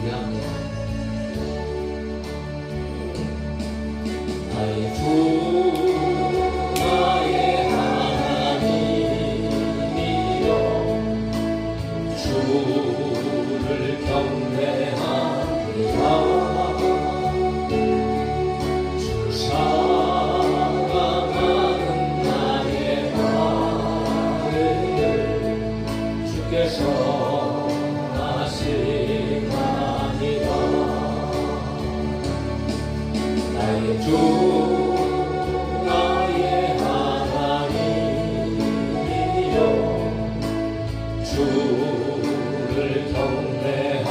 예배합니다. 나의 주 나의 하나님이여 주를 경배합니다. 주 사랑하는 나의 마음을 주께서 아시나이다. 나의 주 나의 하나님이여 주를 경배합니다.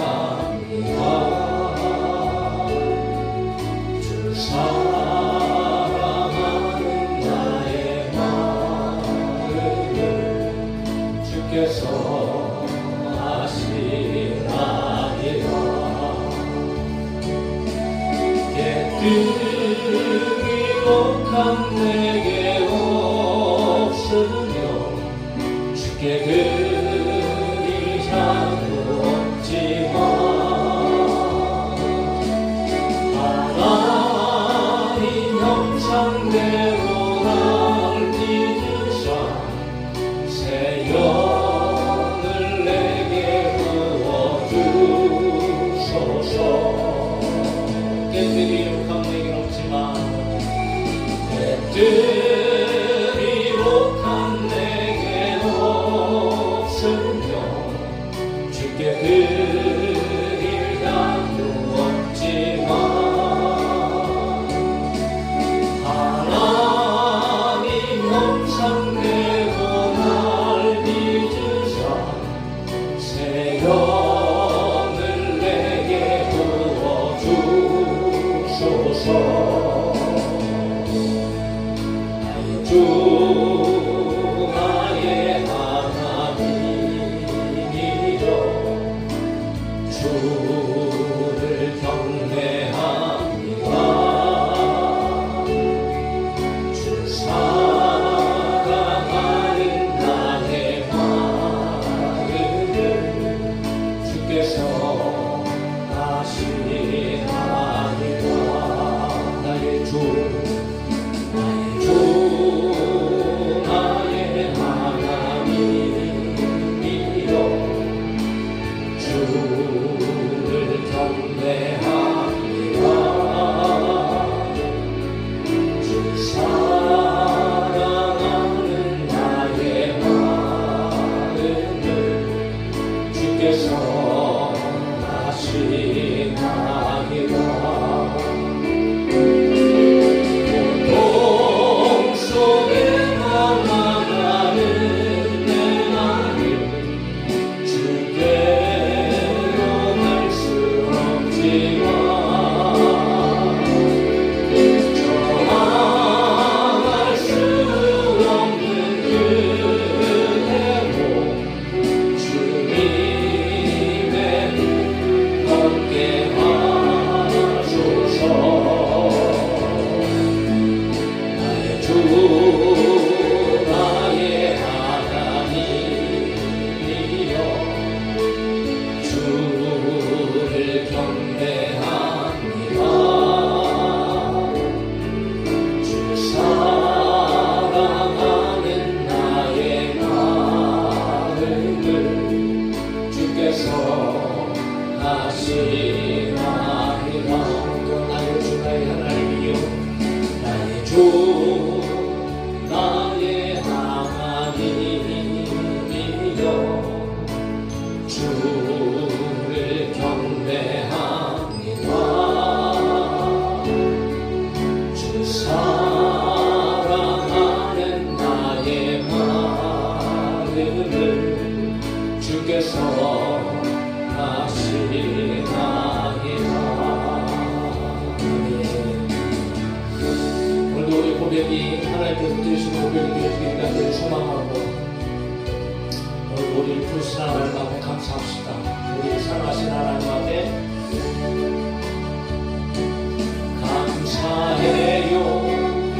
주 사랑하는 나의 마음을 주께서 아시나이다. 깨뜨리록한 내게 없으며 주께 드릴 자도 없지만 하나님 형상대로 날 믿으사 새 영을 내게 부어주소서. 깨뜨리록한 내겐 없지만 깨뜨리록한 내겐 없으며 주께 드릴 양도 없지만 하나님 형상대로 날 믿으사 새 영을 내게 부어주소서. 나의 주 나의 하나님이여 주를 경배합니다. 주 사랑하는 나의 마음을 주께서 아시나이다. 나의 주 나의 하나님이여 주를 경배합니다. 주 사랑하는 나의 마음을 주께서 아시나이다. 나의 하나님이여 주를 경배합니다. 주 사랑하는 나의 마음을 주께서 아시나이다. 오늘도 우리 고백이 하나님께서 드리신 고백이 되어지기를 소망하고 오늘 우리를 부르신 하나님 앞에 감사합시다. 우리 사랑하신 하나님 앞에 감사해요.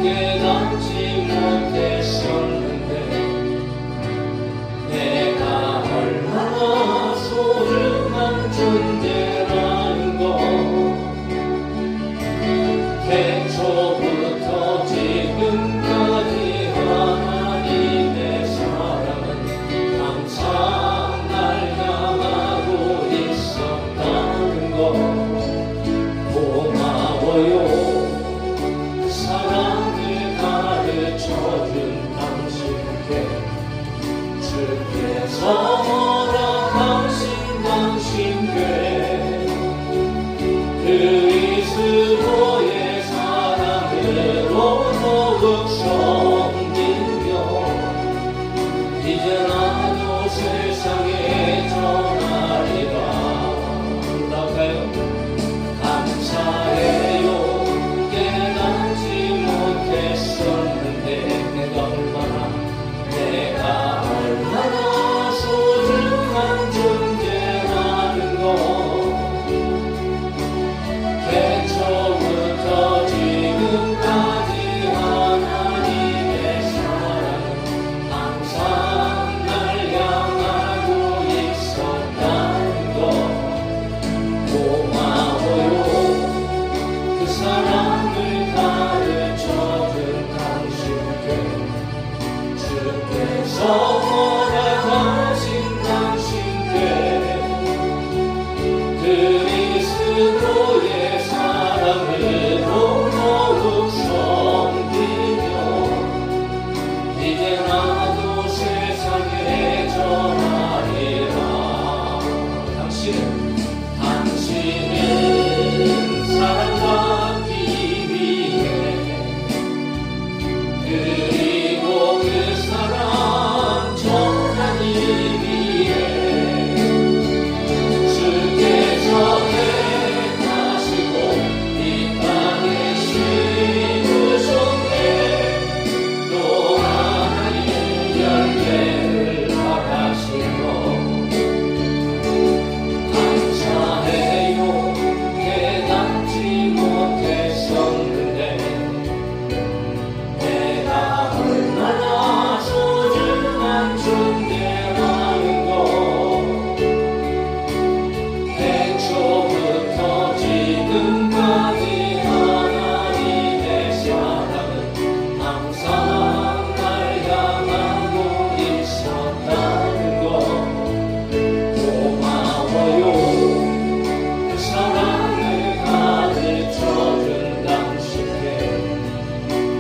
깨닫지 못했었는데 내가 얼마나 소중한 존재라 주께서 허락하신 당신께 그리스도의 사랑으로 더욱 섬기며 이제 나도 세상에 전하리라. 나가요. 감사해요. 깨닫지 못했었는데 내가 얼마나 소중한 존재라는 거. 태초부터 지금까지 하나님의 사랑은 항상 날 향하고 있었다는 거. 고마워요. 그 사랑을 가르쳐준 당신께 주께서 허락하신 당신께 그리스도의 사랑으로 더욱 섬기며 이제 나도 세상에 전하리라. 당신은 사랑받기 위해 그리고 그 사랑 전하기 위해 주께서 택하시고 이 땅에 심으셨네. 또 하나의 열매를 바라시며 감사해요. 깨닫지 못했었는데 내가 얼마나 소중한 존재라는 거. 태초부터 지금까지 하나님의 사랑은 항상 날 향하고 있었다는 거. 고마워요. 그 사랑을 가르쳐준 당신께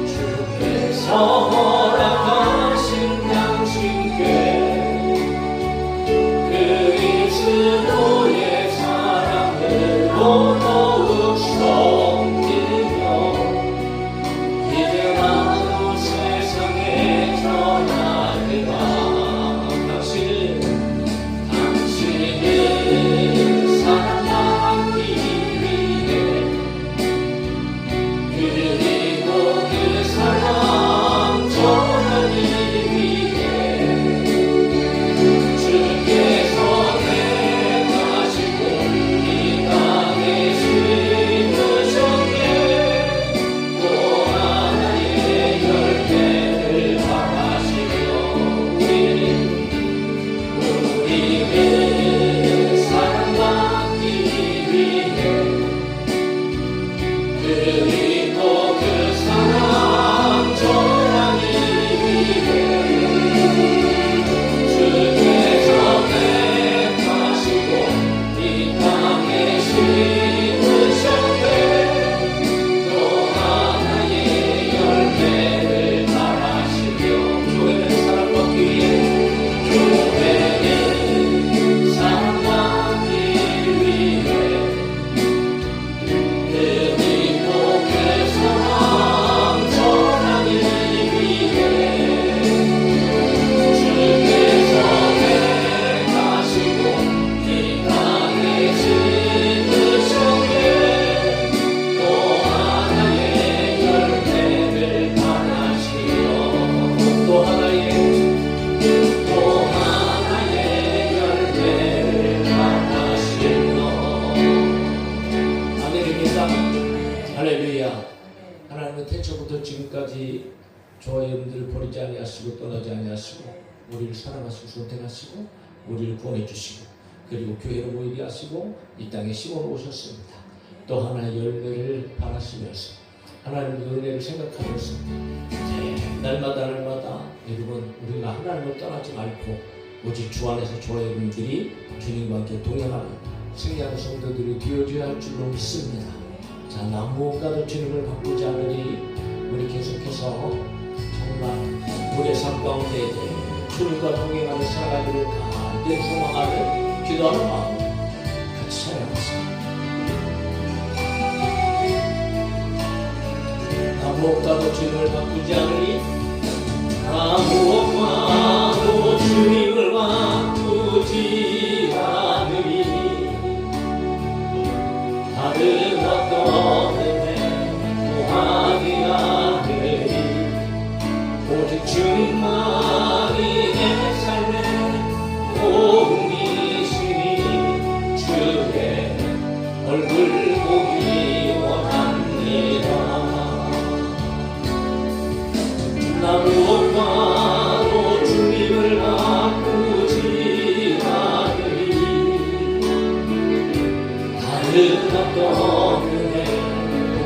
주께서 허락하신 당신께 그리스도의 사랑으로 더욱 섬기며 이제 나도 세상에 전하리라. 당신은 사랑받기 위해 그리고 그 사랑 전하기 위해 주께서 택하시고 이 땅에 심으셨네. 또 하나의 열매를 바라시며 우리는 사랑받기 위해 그리고 그 사랑 전하기 위해 주께서 택하시고 이 땅에 심으셨네. 또 하나의 열매를 바라시며 교회는 사랑받기 위해 교회는 사랑받기 위해 그리고 그 사랑 전하기 위해 주께서 택하시고 이 땅에 심으셨네. 또 하나의 열매를 바라시며 또 하나의 열매를 바라시며. 아멘입니다. 할렐루야. 하나님은 태초부터 지금까지 저와 여러분들을 버리지 아니하시고 떠나지 아니하시고 우리를 사랑하시고 선택하시고 우리를 구원해 주시고 그리고 교회로 모이게 하시고 이 땅에 심어 놓으셨습니다. 또 하나의 열매를 바라시면서 하나님의 은혜를 생각하면서 날마다 여러분 우리가 하나님을 떠나지 말고 오직 주 안에서 저와 여러분들이 주님과 함께 동행하며 승리하는 성도들이 되어줘야 할 줄로 믿습니다. 자, 나 무엇과도 주님을 바꾸지 않으니 우리 계속해서 정말 우리의 삶 가운데 주님과 동행하며 살아가기를 간절히 소망하는 기도하는 마음 같이 찬양하겠습니다. 나 무엇과도 주님을 바꾸지 않으리. 나 무엇과도 주님을 바꾸지 않으리. 다른 어떤 은혜 구하지 않으리. 오직 주님만이 내 삶의 도움이시니 주의 얼굴 보기 원합니다. 나 무엇과도 주님을 바꾸지 않으리. 다른 어떤 은혜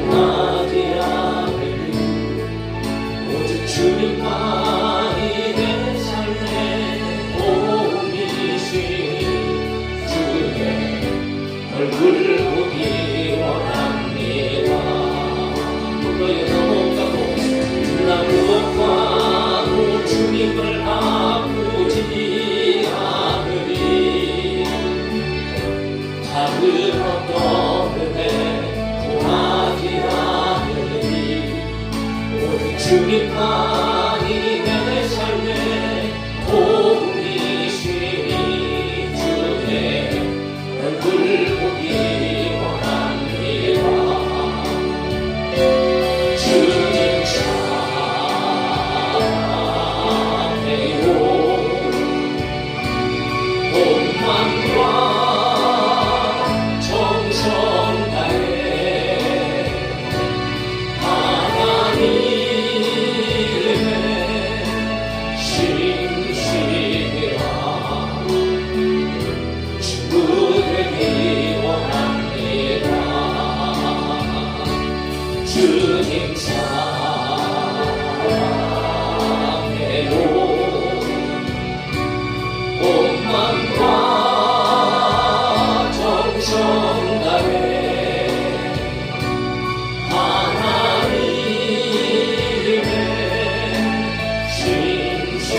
구하지 않으리. 오직 주님만이 내 삶의 도움이시니 주의 얼굴 보기 원합니다. 나 무엇과도 주님을 바꾸지 않으리. 다른 어떤 은혜 구하지 않으리. 오직 주님만이 내 삶의 도움이시니 주의 얼굴 보기 원합니다. 주님 온 맘과 정성 다해 하나님의 신실한 친구 되기 원합니다. 주님 사랑해요. 온 맘과 정성 다해 하나님의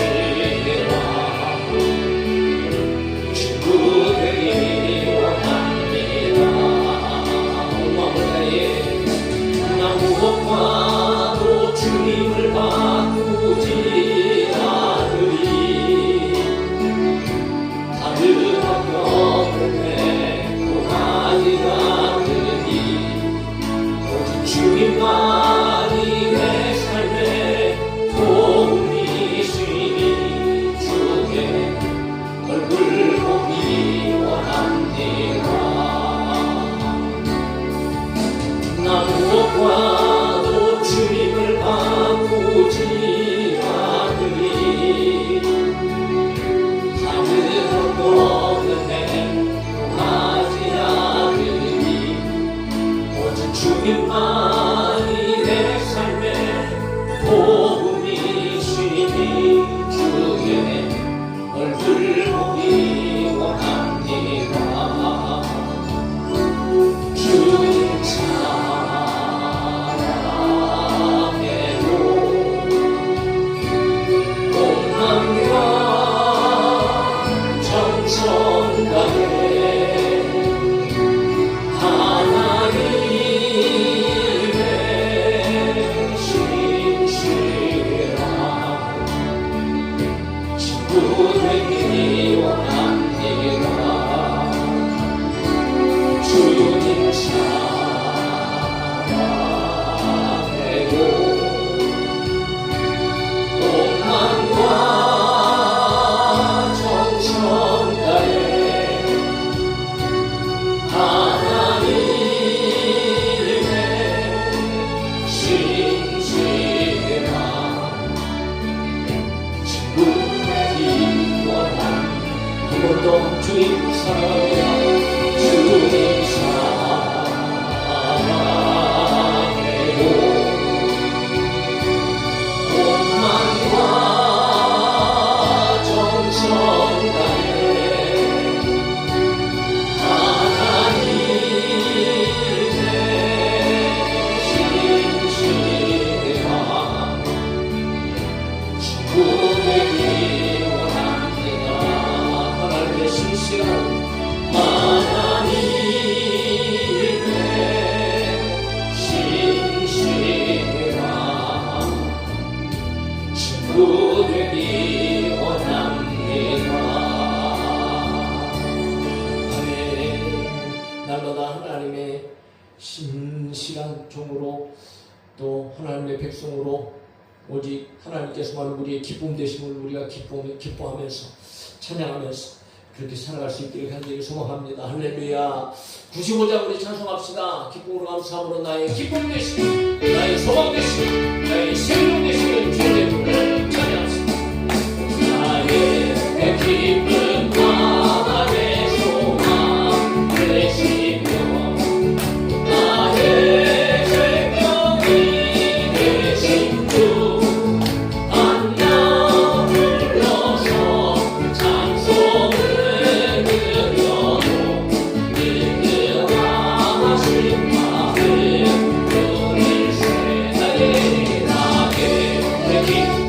신실한 친구 되기 원합니다. 온 마음을 다해 나 무엇과도 주님을 바꾸지 않으리. 다른 어떤 은혜 구하지 않으리. 오직 주님만이 내 삶의 도움이시니 주의 얼굴 보기 원합니다. 나 무엇과도 주님을 바꾸지 않으리. 다른 어떤 은혜 구하지 않으리. 오직 주님만이 내 삶의 도움이시니 주의 얼굴 보기 원합니다. 주님 사랑해요. 온 맘과 정성 다해 하나님의 신실한 친구 되기 원합니다. 주님 사랑해요. 온 맘과 정성 다해 하나님의 신실한 친구 되기 원합니다. 한 번 더 주님 사랑해요. 주님 사랑해요. 온 맘과 정성 다해 하나님의 신실한 친구 되기 원합니다. 또 하나님의 백성으로 오직 하나님께서만 우리의 기쁨 되심을 우리가 기뻐하면서 찬양하면서 그렇게 살아갈 수 있기를 간절히 소망합니다. 할렐루야. 95장 우리 찬송합시다. 기쁨으로 감사함으로 나의 기쁨 되시고 나의 소망 되시고 나의 생명 되시는 주의 이름을 찬양합시다. 나의 기쁨 나의 소망 되시며 나의 생명이 되신 주 안나 불러서 찬송을 드려도 든든하신 마음 그를 세상에 나게 되기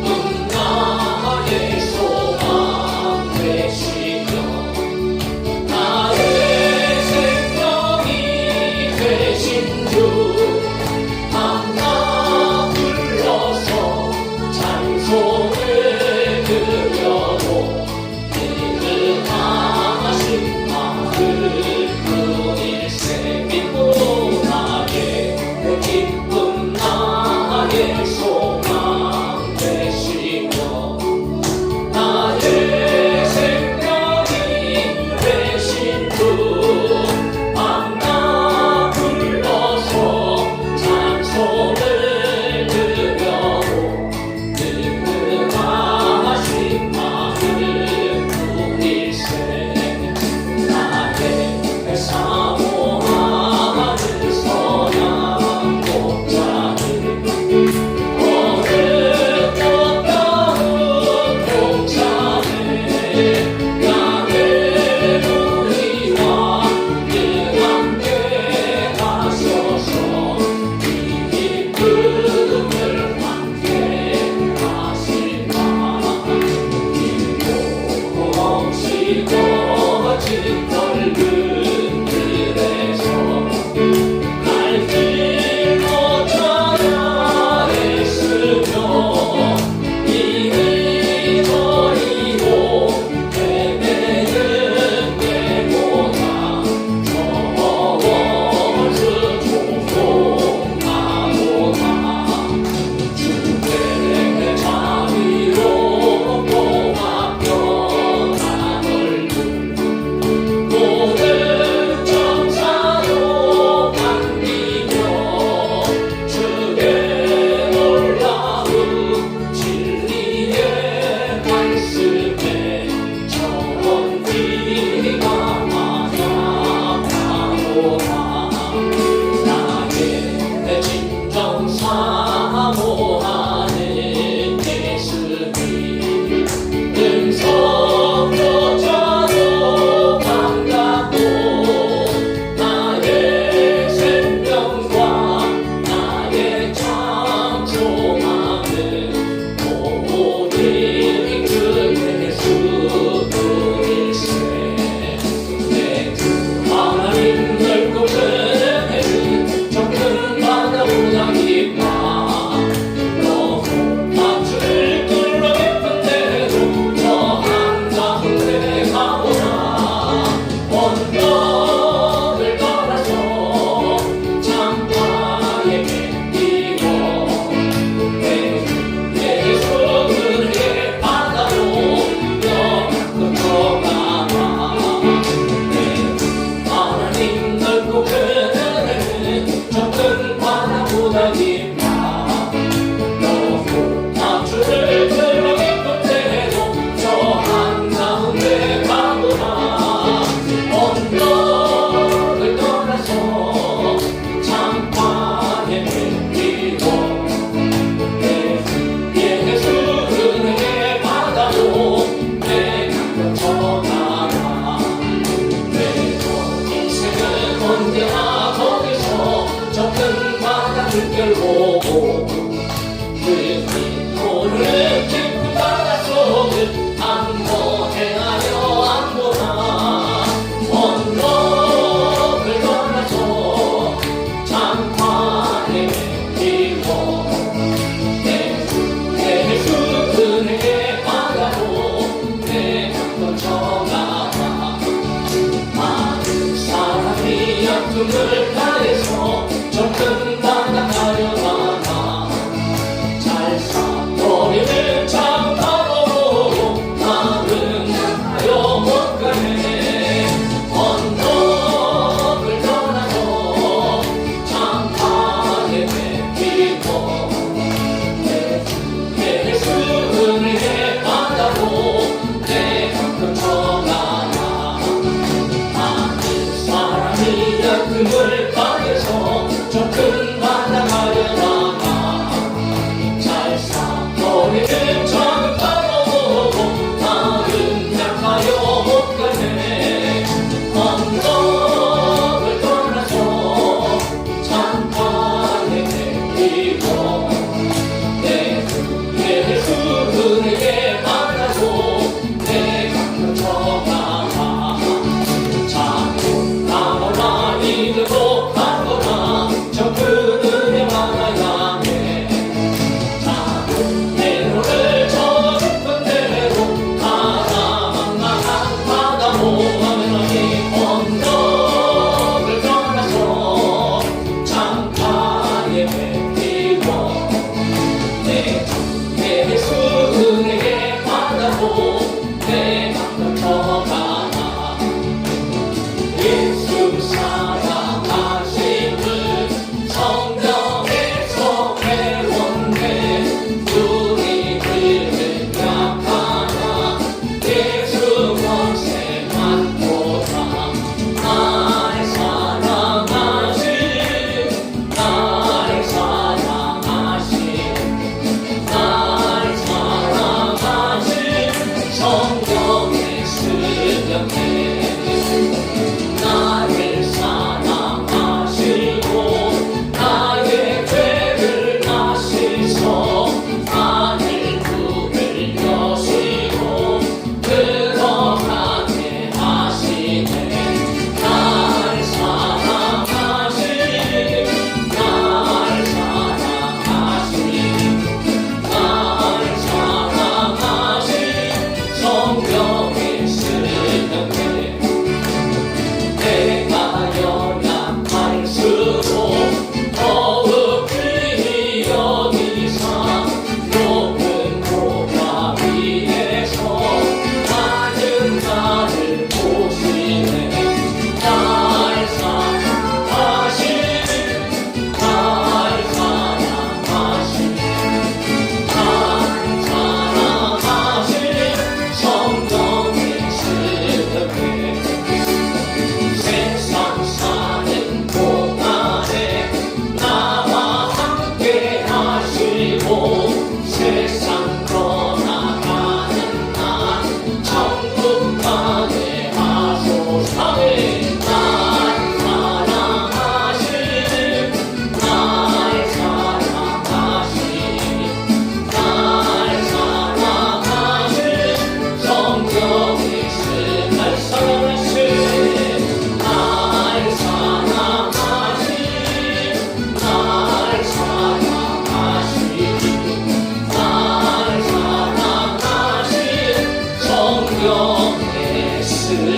성령의 쓰였네.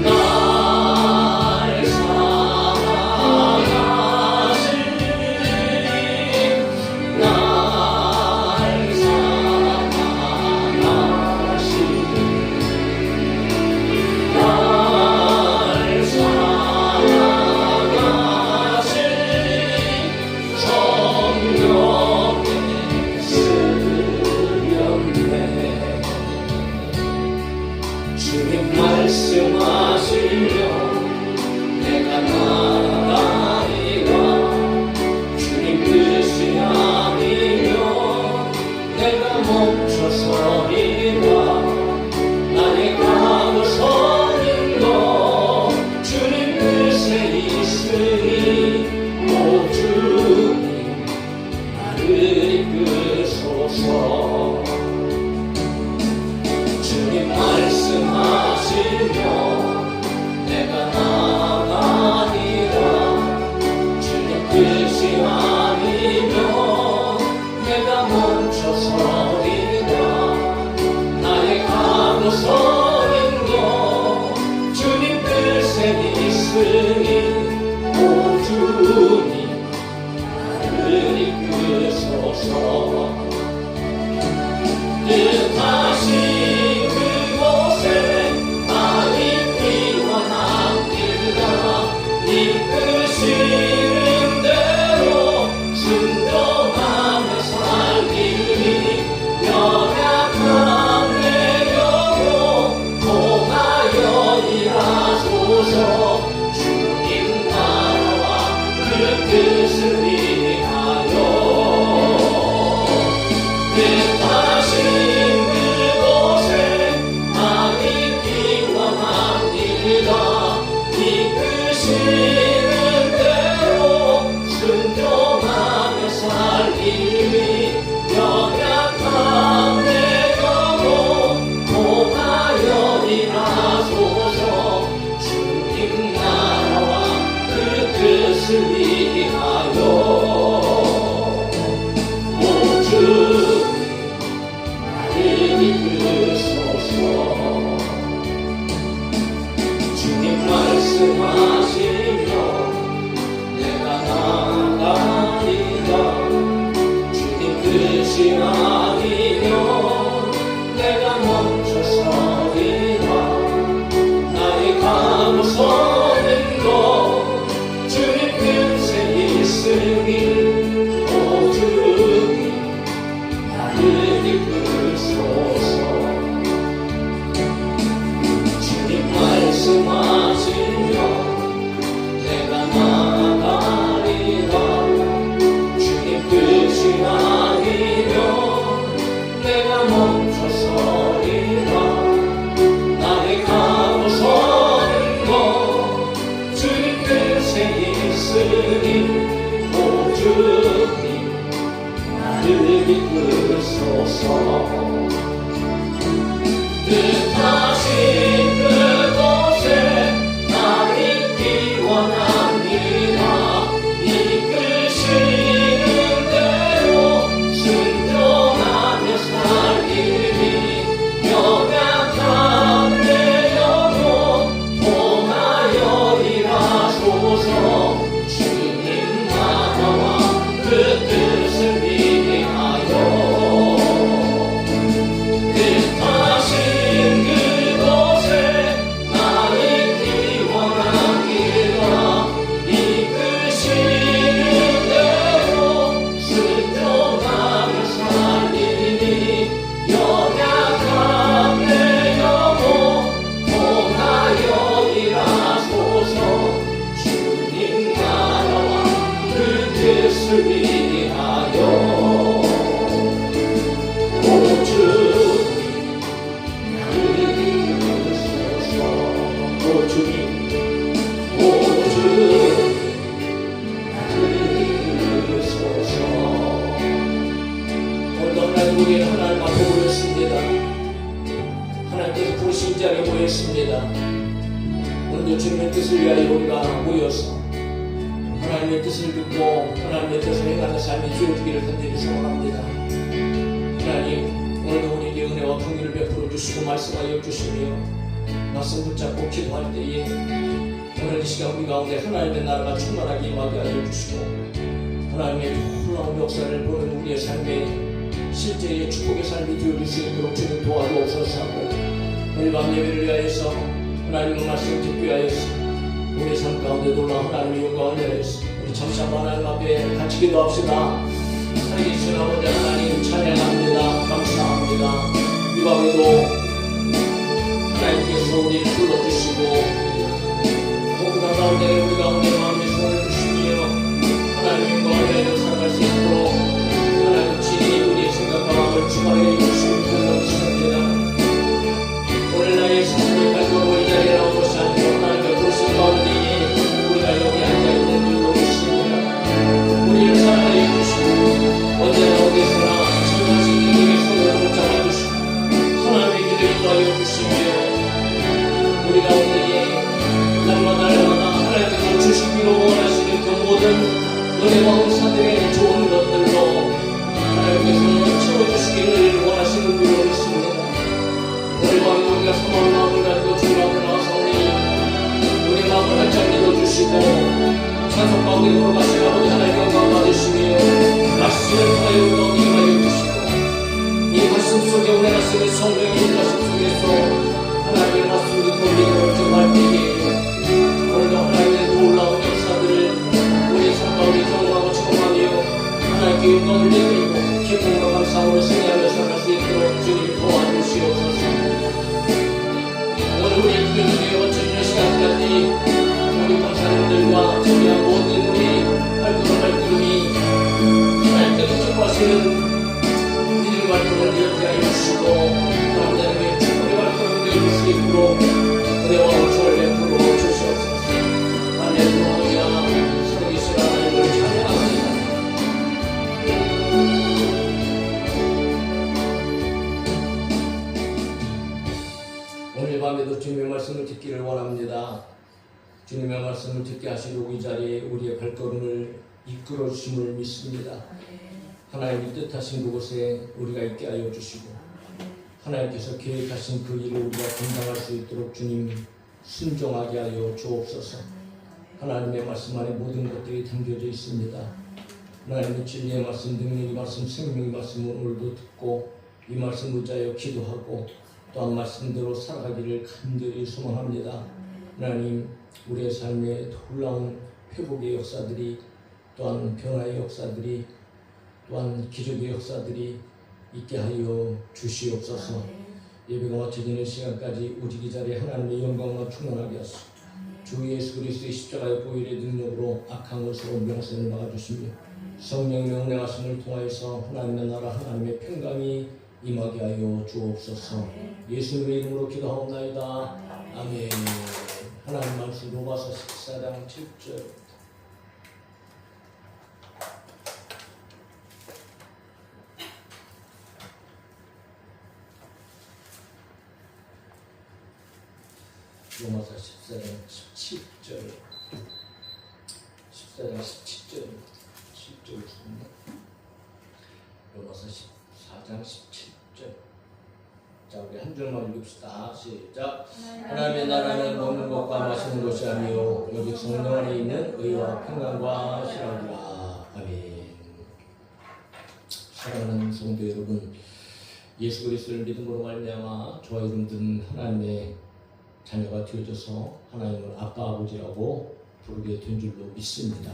날 사랑하신 날 사랑하신 날 사랑하신 성령의 쓰였네. 주님 말씀하시며 내가 나아가리라. 주님 뜻이 아니며 내가 멈춰서리라. 나의 가고 서는 것 주님 뜻에 있으니 오 주님 나를 이끄소서. 주님 말씀하시며 내가 나아가리라. 주님 뜻이 아니며 내가 멈춰서리라. 나의 가고 서는 것 주님 뜻에 있으니 오 주님 나를 이끄소서. 뜻하신 그곳에 나의 피와 남기라. 이끄시는 대로 순종하며 살기니 연약한 내 영혼 통하여 일하소서. 주님 나라와 그 뜻을 위하여 뜻하신 그곳에 나의 피와 남기라. 이끄시는 대로 순종하며 살기니 연약한 내 영혼 통하여 일하소서. 주님 나라와 그 뜻을 위하여 오 주님 나를 이끄소서. 주님 말씀하시며 내가 나아가리라. 주님 뜻이 아니며 내가 멈춰서리라. 나의 가고 서는 것 주님 뜻에 있으니 오 주님 나를 이끄소서. 주님 말씀하시며 내가 나아가리라. 주님 뜻이 아니며 내가 멈춰서리라. 나의 가고 서는 것 주님 뜻에 있으니 오 주님 나를 이끄소서. 뜻하신 그곳에 나의 피와 남기라. 이끄시는 대로 순종하며 살기니 연약한 내 영혼 통하여 일하소서. 주님 나라와 그 뜻을 위하여 뜻하신 그곳에 나의 피와 남기라. 이끄시는 대로 순종하며 살리니 연약한 내 영혼 통하여 일하소서. 주님 나라와 그 뜻을 위하여 오 주님 나를 이끄소서. 오 주님 오 주님 나를 이끄소서. 오늘도 하나님 우리의 하나님 앞에 모였습니다. 하나님께서 부르신 자리에 모였습니다. 오늘도 주님의 뜻을 위하여 우리가 모여서 하나님의 뜻을 듣고 하나님의 뜻을 행하는 삶이 주어지기를 간절히 소원합니다. 말씀하여 주시며 말씀 붙잡고 기도할 때에 오늘 이 시간 우리 가운데 하나님의 나라가 충만하게 임하게 하여 주시고 하나님의 놀라운 역사를 보는 우리의 삶에 실제의 축복의 삶이 되어줄 수 있도록 주님 도와주옵소서 하고 오늘 밤 예배를 위하여서 하나님의 말씀 듣기 위하여서 우리의 삶 가운데 놀라운 하나님의 영광을 위하여서 우리 잠시 한번 하나님 앞에 같이 기도합시다. 살아계신 아버지 하나님 찬양합니다. 감사합니다. 이 밤에도 하나님께서 우리를 불러주시고 복음한 가운데 우리 가운데 마음의 손을 주시며 하나님의 영광을 위하여 살아갈 수 있도록 하나님 진리 우리의 생각과 마음을 주관해 주시는 감사합니다. 오늘 나의 삶을 발걸고 이 자리에 나온 것이 아니고 하나님의 부르심 가운데 우리가 여기 앉아있는 줄로 믿습니다. 우리를 사랑하여 주시고 언제나 어디서나 참여하신 이들의 손으로 잡아주시고 하나님의 길을 인도하여 주시며 우리 가운데에 날마다 하나님께서 주시기로 원하시는 그 모든 은혜와 은사들의 좋은 것들로 하나님께서 채워주시기를 원하시는 줄로 믿습니다. 오늘 밤에 우리가 사모한 마음을 가지고 주님 앞에 나와서니 우리 마음을 활짝 열어주시고 찬송 가운데 걸어가신 아버지 하나님의 영광 받으시며 말씀을 통하여 우리 임하여 주시고 이 말씀 속에 우리가 쓰는 성령의 말씀 속에서 하나님의 말씀을 돌리고 정말 때에 오늘도 하나님의 놀라운 역사들을 우리의 삶 가운데 경험하고 체험하며 하나님께 영광을 드리고 기쁨과 감사함으로 승리하며 살아갈 수 있도록 주님 도와주시옵소서. 오늘 우리 교회에 거쳐지는 시간까지 우리 권사님들과 저희와 모든 우리 발걸음이 하나님께서 축복하시는 믿음의 발걸음을 이렇게 하여 주시고 하나님의 축복의 발걸음을 이루어질 수 있도록 은혜와 은총을 베풀어 주시옵소서. 할렐루야. 살아계신 하나님을 찬양합니다. 오늘 밤에도 주님의 말씀을 듣기를 원합니다. 주님의 말씀을 듣게 하시려고 이 자리에 우리의 발걸음을 이끌어 주심을 믿습니다. 하나님이 뜻하신 그곳에 우리가 있게 하여 주시고 하나님께서 계획하신 그 일을 우리가 감당할 수 있도록 주님 순종하게 하여 주옵소서. 하나님의 말씀 안에 모든 것들이 담겨져 있습니다. 하나님의 진리의 말씀, 능력의 말씀, 생명의 말씀을 오늘도 듣고 이 말씀 의지하여 기도하고 또한 말씀대로 살아가기를 간절히 소망합니다. 하나님, 우리의 삶에 놀라운 회복의 역사들이 또한 변화의 역사들이 또한 기적의 역사들이 있게 하여 주시옵소서. 예배가 마쳐지는 시간까지 오직 이 자리에 하나님의 영광과 충만하게 하소서. 주 예수 그리스도의 십자가의 보혈의 능력으로 악한 것으로 명세를 막아주시며 성령의 은혜하심을 통하여서 하나님의 나라 하나님의 평강이 임하게 하여 주옵소서. 예수님의 이름으로 기도하옵나이다. 아멘. 하나님 말씀 로마서 14장 7절. 로마서 14장 17절. 14장 17절. 7절 로마서 14장 17절. 자, 우리 한 줄만 읽읍시다. 시작. 하나님의 나라는 먹는 것과 마시는 것이 아니요 오직 성령 안에 있는 의와 평강과 희락이라. 아멘. 사랑하는 성도 여러분, 예수 그리스도를 믿음으로 말미암아 저와 여러분들은 하나님의 자녀가 되어져서 하나님을 아빠 아버지라고 부르게 된 줄로 믿습니다.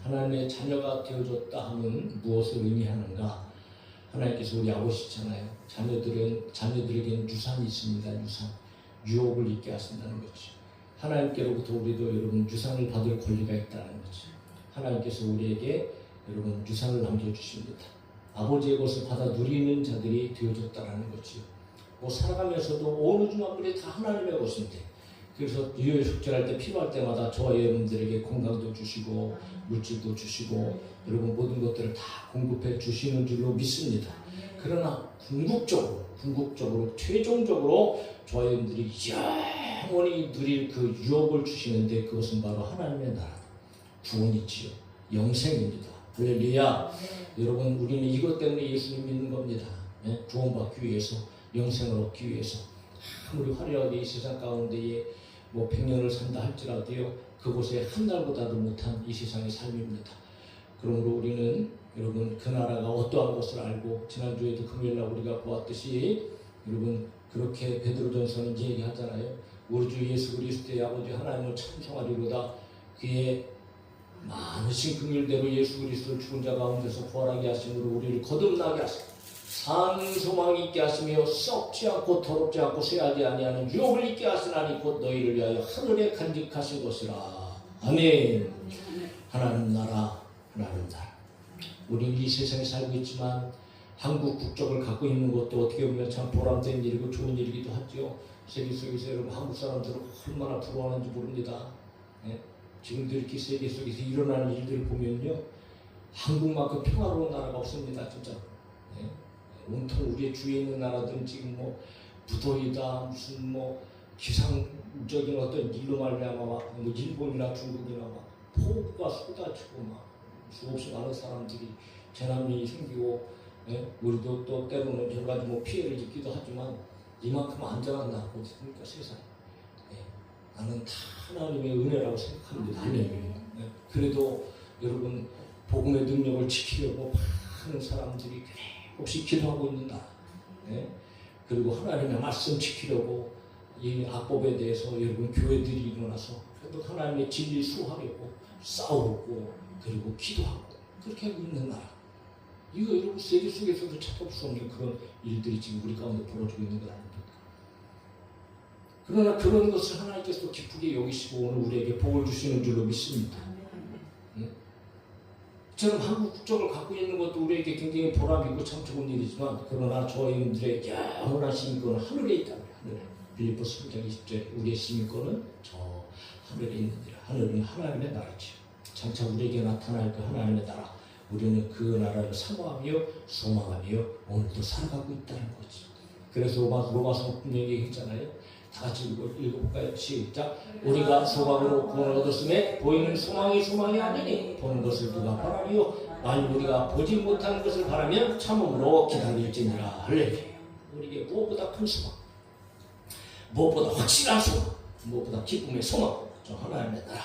하나님의 자녀가 되어졌다 하면 무엇을 의미하는가? 하나님께서 우리 아버지잖아요. 자녀들에게는 유산이 있습니다. 유산, 유업을 있게 하신다는 거죠. 하나님께로부터 우리도 여러분 유산을 받을 권리가 있다는 거죠. 하나님께서 우리에게 여러분 유산을 남겨주십니다. 아버지의 것을 받아 누리는 자들이 되어졌다는 거죠. 뭐 살아가면서도 어느 중간물이 다 하나님의 것인데, 그래서 유혈 속절할 때 필요할 때마다 저와 여러분들에게 건강도 주시고 물질도 주시고 여러분 모든 것들을 다 공급해 주시는 줄로 믿습니다. 그러나 궁극적으로 최종적으로 저와 여러분들이 영원히 누릴 그 유업을 주시는데 그것은 바로 하나님의 나라, 구원이지요. 영생입니다. 할렐루야. 여러분, 우리는 이것 때문에 예수님 믿는 겁니다. 구원받기 위해서, 영생을 얻기 위해서. 아무리 화려하게 이 세상 가운데에 뭐 100년을 산다 할지라도요, 그곳에 한 날보다도 못한 이 세상의 삶입니다. 그러므로 우리는 여러분 그 나라가 어떠한 것을 알고, 지난주에도 금요일날 우리가 보았듯이 여러분 그렇게 베드로전서는 얘기하잖아요. 우리 주 예수 그리스도의 아버지 하나님을 찬송하리로다. 그의 많으신 긍휼대로 예수 그리스도를 죽은 자 가운데서 부활하게 하심으로 우리를 거듭나게 하시고 사는 소망이 있게 하시며 썩지 않고 더럽지 않고 쇠하지 아니하는 유업을 있게 하시나니 곧 너희를 위하여 하늘에 간직하신 것이라. 아멘. 하나님 나라, 하나님 나라. 우리는 이 세상에 살고 있지만 한국 국적을 갖고 있는 것도 어떻게 보면 참 보람된 일이고 좋은 일이기도 하죠. 세계 속에서 여러분 한국 사람들은 얼마나 부러워하는지 모릅니다. 예? 지금도 이렇게 세계 속에서 일어나는 일들을 보면요, 한국만큼 평화로운 나라가 없습니다. 진짜. 예? 온통 우리의 주위에 있는 나라들은 지금 뭐 무더위다, 무슨 뭐 기상적인 어떤 일로 말미암아 뭐 일본이나 중국이나 막 폭우가 쏟아지고 막 수없이 많은 사람들이 재난이 생기고, 예? 우리도 또 때로는 여러 가지 뭐 피해를 입기도 하지만 이만큼 안전한 나라가 어디 있습니까, 세상에. 예? 나는 다 하나님의 은혜라고 생각합니다. 예? 그래도 여러분 복음의 능력을 지키려고 많은 사람들이 없이 기도하고 있는 나라. 예? 그리고 하나님의 말씀 지키려고 이 악법에 대해서 여러분 교회들이 일어나서 그래도 하나님의 진리 수호하려고 싸우고 그리고 기도하고 그렇게 하고 있는 나라. 이거 여러분 세계 속에서도 찾아볼 수 없는 그런 일들이 지금 우리 가운데 벌어지고 있는 것 아닙니까? 그러나 그런 것을 하나님께서 기쁘게 여기시고 오늘 우리에게 복을 주시는 줄로 믿습니다. 저는 한국 국적을 갖고 있는 것도 우리에게 굉장히 보람이고 참 좋은 일이지만, 그러나 저희들의 영원한 시민권은 하늘에 있다고요. 하늘에. 빌립보서 3장 20절 우리의 시민권은 저 하늘에 있느니라. 하늘은 하나님의 나라지요. 장차 우리에게 나타날 그 하나님의 나라, 우리는 그 나라를 사모하며 소망하며 오늘도 살아가고 있다는 거지. 그래서 로마서 분명히 얘기했잖아요. 다 같이 읽어볼까요? 시작. 우리가 소망으로 구원을 얻었음에 보이는 소망이 아니니 보는 것을 누가 바라리요? 만일 우리가 보지 못하는 것을 바라면 참음으로 기다릴지니라. 할렐루야. 우리에게 무엇보다 큰 소망, 무엇보다 확실한 소망, 무엇보다 기쁨의 소망, 저 하나님의 나라.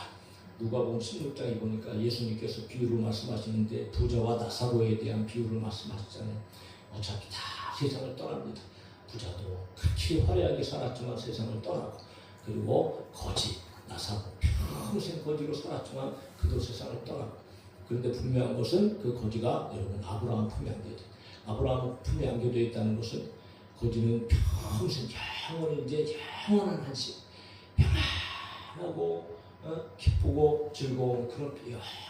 누가복음 16장에 보니까 예수님께서 비유를 말씀하시는데 부자와 나사로에 대한 비유를 말씀하셨잖아요. 어차피 다 세상을 떠납니다. 부자도 그렇게 화려하게 살았지만 세상을 떠나고, 그리고 거지, 나사로 평생 거지로 살았지만 그도 세상을 떠나고. 그런데 분명한 것은 그 거지가 여러분 아브라함 품에 안겨져. 아브라함 품에 안겨져 있다는 것은 거지는 평생 영원한 한식, 평안하고 기쁘고 즐거운 그런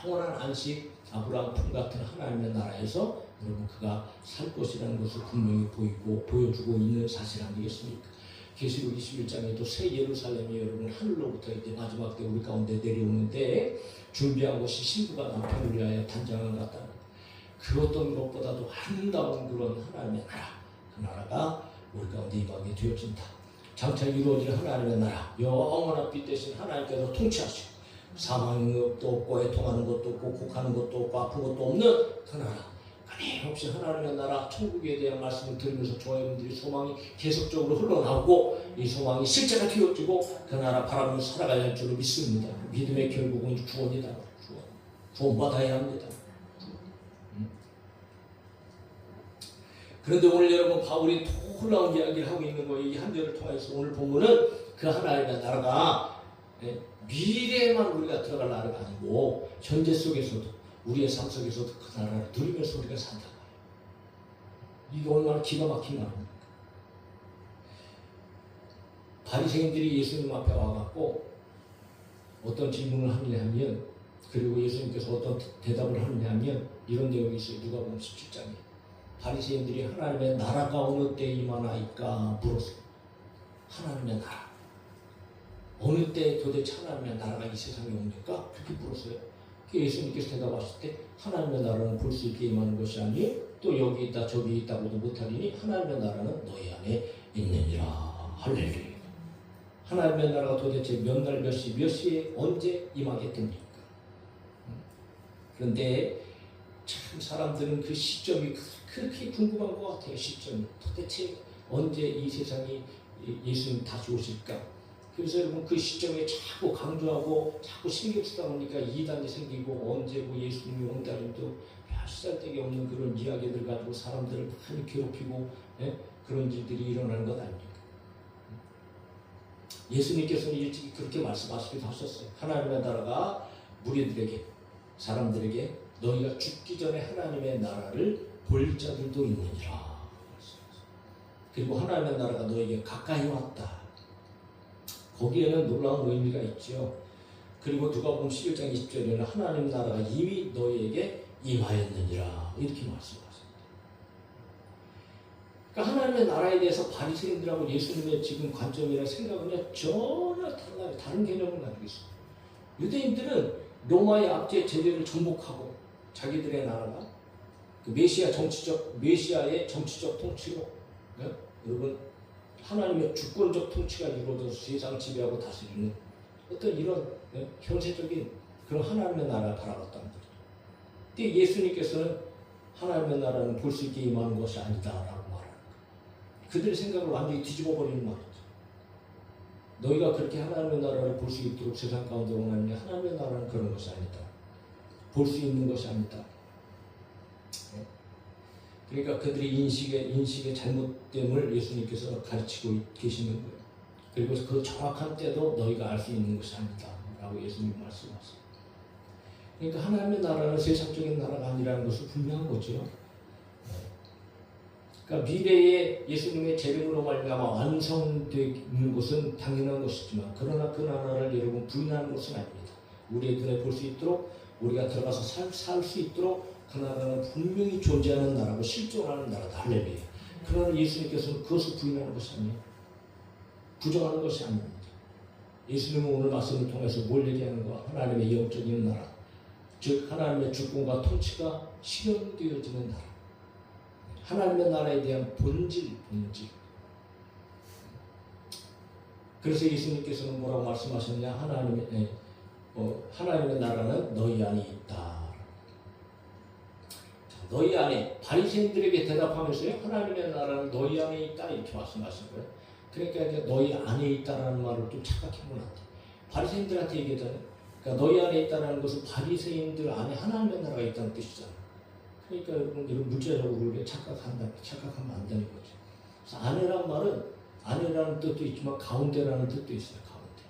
영원한 안식, 아브라함 품 같은 하나님의 나라에서 여러분 그가 살 것이라는 것을 분명히 보여주고 있는 사실 아니겠습니까? 계시록 21장에도 새 예루살렘이 여러분 하늘로부터 이제 마지막 때 우리 가운데 내려오는데 준비한 것이 신부가 남편을 위하여 단장을 갖다는, 그 어떤 것보다도 아름다운 그런 하나님의 나라, 그 나라가 우리 가운데 임하게 되어진다. 장차 이루어질 하나님의 나라, 영원한 빛 대신 하나님께서 통치하시고 사망의 것도 없고 애통하는 것도 없고 곡하는 것도 없고 아픈 것도 없는 그 나라, 끊임없이 하나님의 나라 천국에 대한 말씀을 들으면서 저희들이 소망이 계속적으로 흘러나오고 이 소망이 실제가 되어지고 그 나라 바라보면서 살아가야 할 줄로 믿습니다. 믿음의 결국은 구원이다. 구원받아야 합니다. 그런데 오늘 여러분 바울이 놀라운 이야기를 하고 있는 거예요. 이 한 절을 통해서 오늘 보면은 그 하나님의 나라가 미래에만 우리가 들어갈 나라가 아니고 현재 속에서도 우리의 삶 속에서도 그 나라를 누리면서 우리가 산다. 이게 얼마나 기가 막힌 말입니까? 바리새인들이 예수님 앞에 와갖고 어떤 질문을 하느냐면, 그리고 예수님께서 어떤 대답을 하느냐면 이런 내용이 있어요. 누가복음 17장에 바리새인들이 하나님의 나라가 어느 때 임하나이까 물었어요. 하나님의 나라 어느 때 도대체 하나님의 나라가 이 세상에 옵니까? 그렇게 물었어요. 예수님께서 대답하실 때 하나님의 나라는 볼 수 있게 임하는 것이 아니요 또 여기 있다 저기 있다고도 못하리니 하나님의 나라는 너희 안에 있느니라. 할렐루야. 하나님의 나라가 도대체 몇 날 몇 시에 언제 임하게 됩니까? 그런데 참 사람들은 그 시점이 그렇게 궁금한 것 같아요. 시점이 도대체 언제 이 세상이 예수님 다시 오실까? 그래서 여러분 그 시점에 자꾸 강조하고 자꾸 신경 쓰다 보니까 이단이 생기고 언제 예수님이 온다는도 별 쓸데기 없는 그런 이야기들 가지고 사람들을 많이 괴롭히고 그런 일들이 일어나는 것 아닙니까? 예수님께서는 일찍이 그렇게 말씀하시기도 하셨어요. 하나님의 나라가 무리들에게 사람들에게 너희가 죽기 전에 하나님의 나라를 볼 자들도 있느니라. 그리고 하나님의 나라가 너에게 가까이 왔다. 거기에는 놀라운 의미가 있죠. 그리고 누가복음 11장 20절에는 하나님 나라가 이미 너희에게 임하였느니라 이렇게 말씀하십니다. 그러니까 하나님의 나라에 대해서 바리새인들하고 예수님의 지금 관점이나 생각은 전혀 다른 개념을 가지고 있습니다. 유대인들은 로마의 압제 제도를 정복하고 자기들의 나라가 그 메시아의 정치적 통치로 여러분 하나님의 주권적 통치가 이루어져서 세상을 지배하고 다스리는 어떤 이런 현세적인 그런 하나님의 나라를 바라봤다는 거죠. 근데 예수님께서는 하나님의 나라는 볼 수 있게 임하는 것이 아니다라고 말하는 거예요. 그들의 생각을 완전히 뒤집어 버리는 말이죠. 너희가 그렇게 하나님의 나라를 볼 수 있도록 세상 가운데 원하는데 하나님의 나라는 그런 것이 아니다. 볼 수 있는 것이 아니다. 그러니까 그들의 인식의 잘못됨을 예수님께서 가르치고 계시는 거예요. 그리고 그 정확한 때도 너희가 알 수 있는 것이 아니다 라고 예수님 말씀하세요. 그러니까 하나님의 나라는 세상적인 나라가 아니라는 것은 분명한 거죠. 그러니까 미래에 예수님의 재림으로 말미암아 완성되는 것은 당연한 것이지만 그러나 그 나라를 여러분 부인하는 것은 아닙니다. 우리의 눈에 볼 수 있도록 우리가 들어가서 살 수 있도록 그 나라는 분명히 존재하는 나라고 실존하는 나라다. 할렐루야. 그러나 예수님께서는 그것을 부인하는 것이 아니에요. 부정하는 것이 아닙니다. 예수님은 오늘 말씀을 통해서 뭘 얘기하는가? 하나님의 영적인 나라, 즉 하나님의 주권과 통치가 실현되어지는 나라, 하나님의 나라에 대한 본질. 그래서 예수님께서는 뭐라고 말씀하셨냐? 하나님의 나라는 너희 안에 있다. 너희 안에 바리새인들에게 대답하면서요, 하나님의 나라는 너희 안에 있다 이렇게 말씀하신 거예요. 그러니까 이제 너희 안에 있다라는 말을 좀 착각해보면 안 돼. 바리새인들한테 얘기하잖아요. 그러니까 너희 안에 있다라는 것은 바리새인들 안에 하나님의 나라가 있다는 뜻이잖아요. 그러니까 여러분 이런 문자적으로 착각하면 안 되는 거죠. 그래서 안에란 말은 안에라는 뜻도 있지만 가운데라는 뜻도 있어요. 가운데.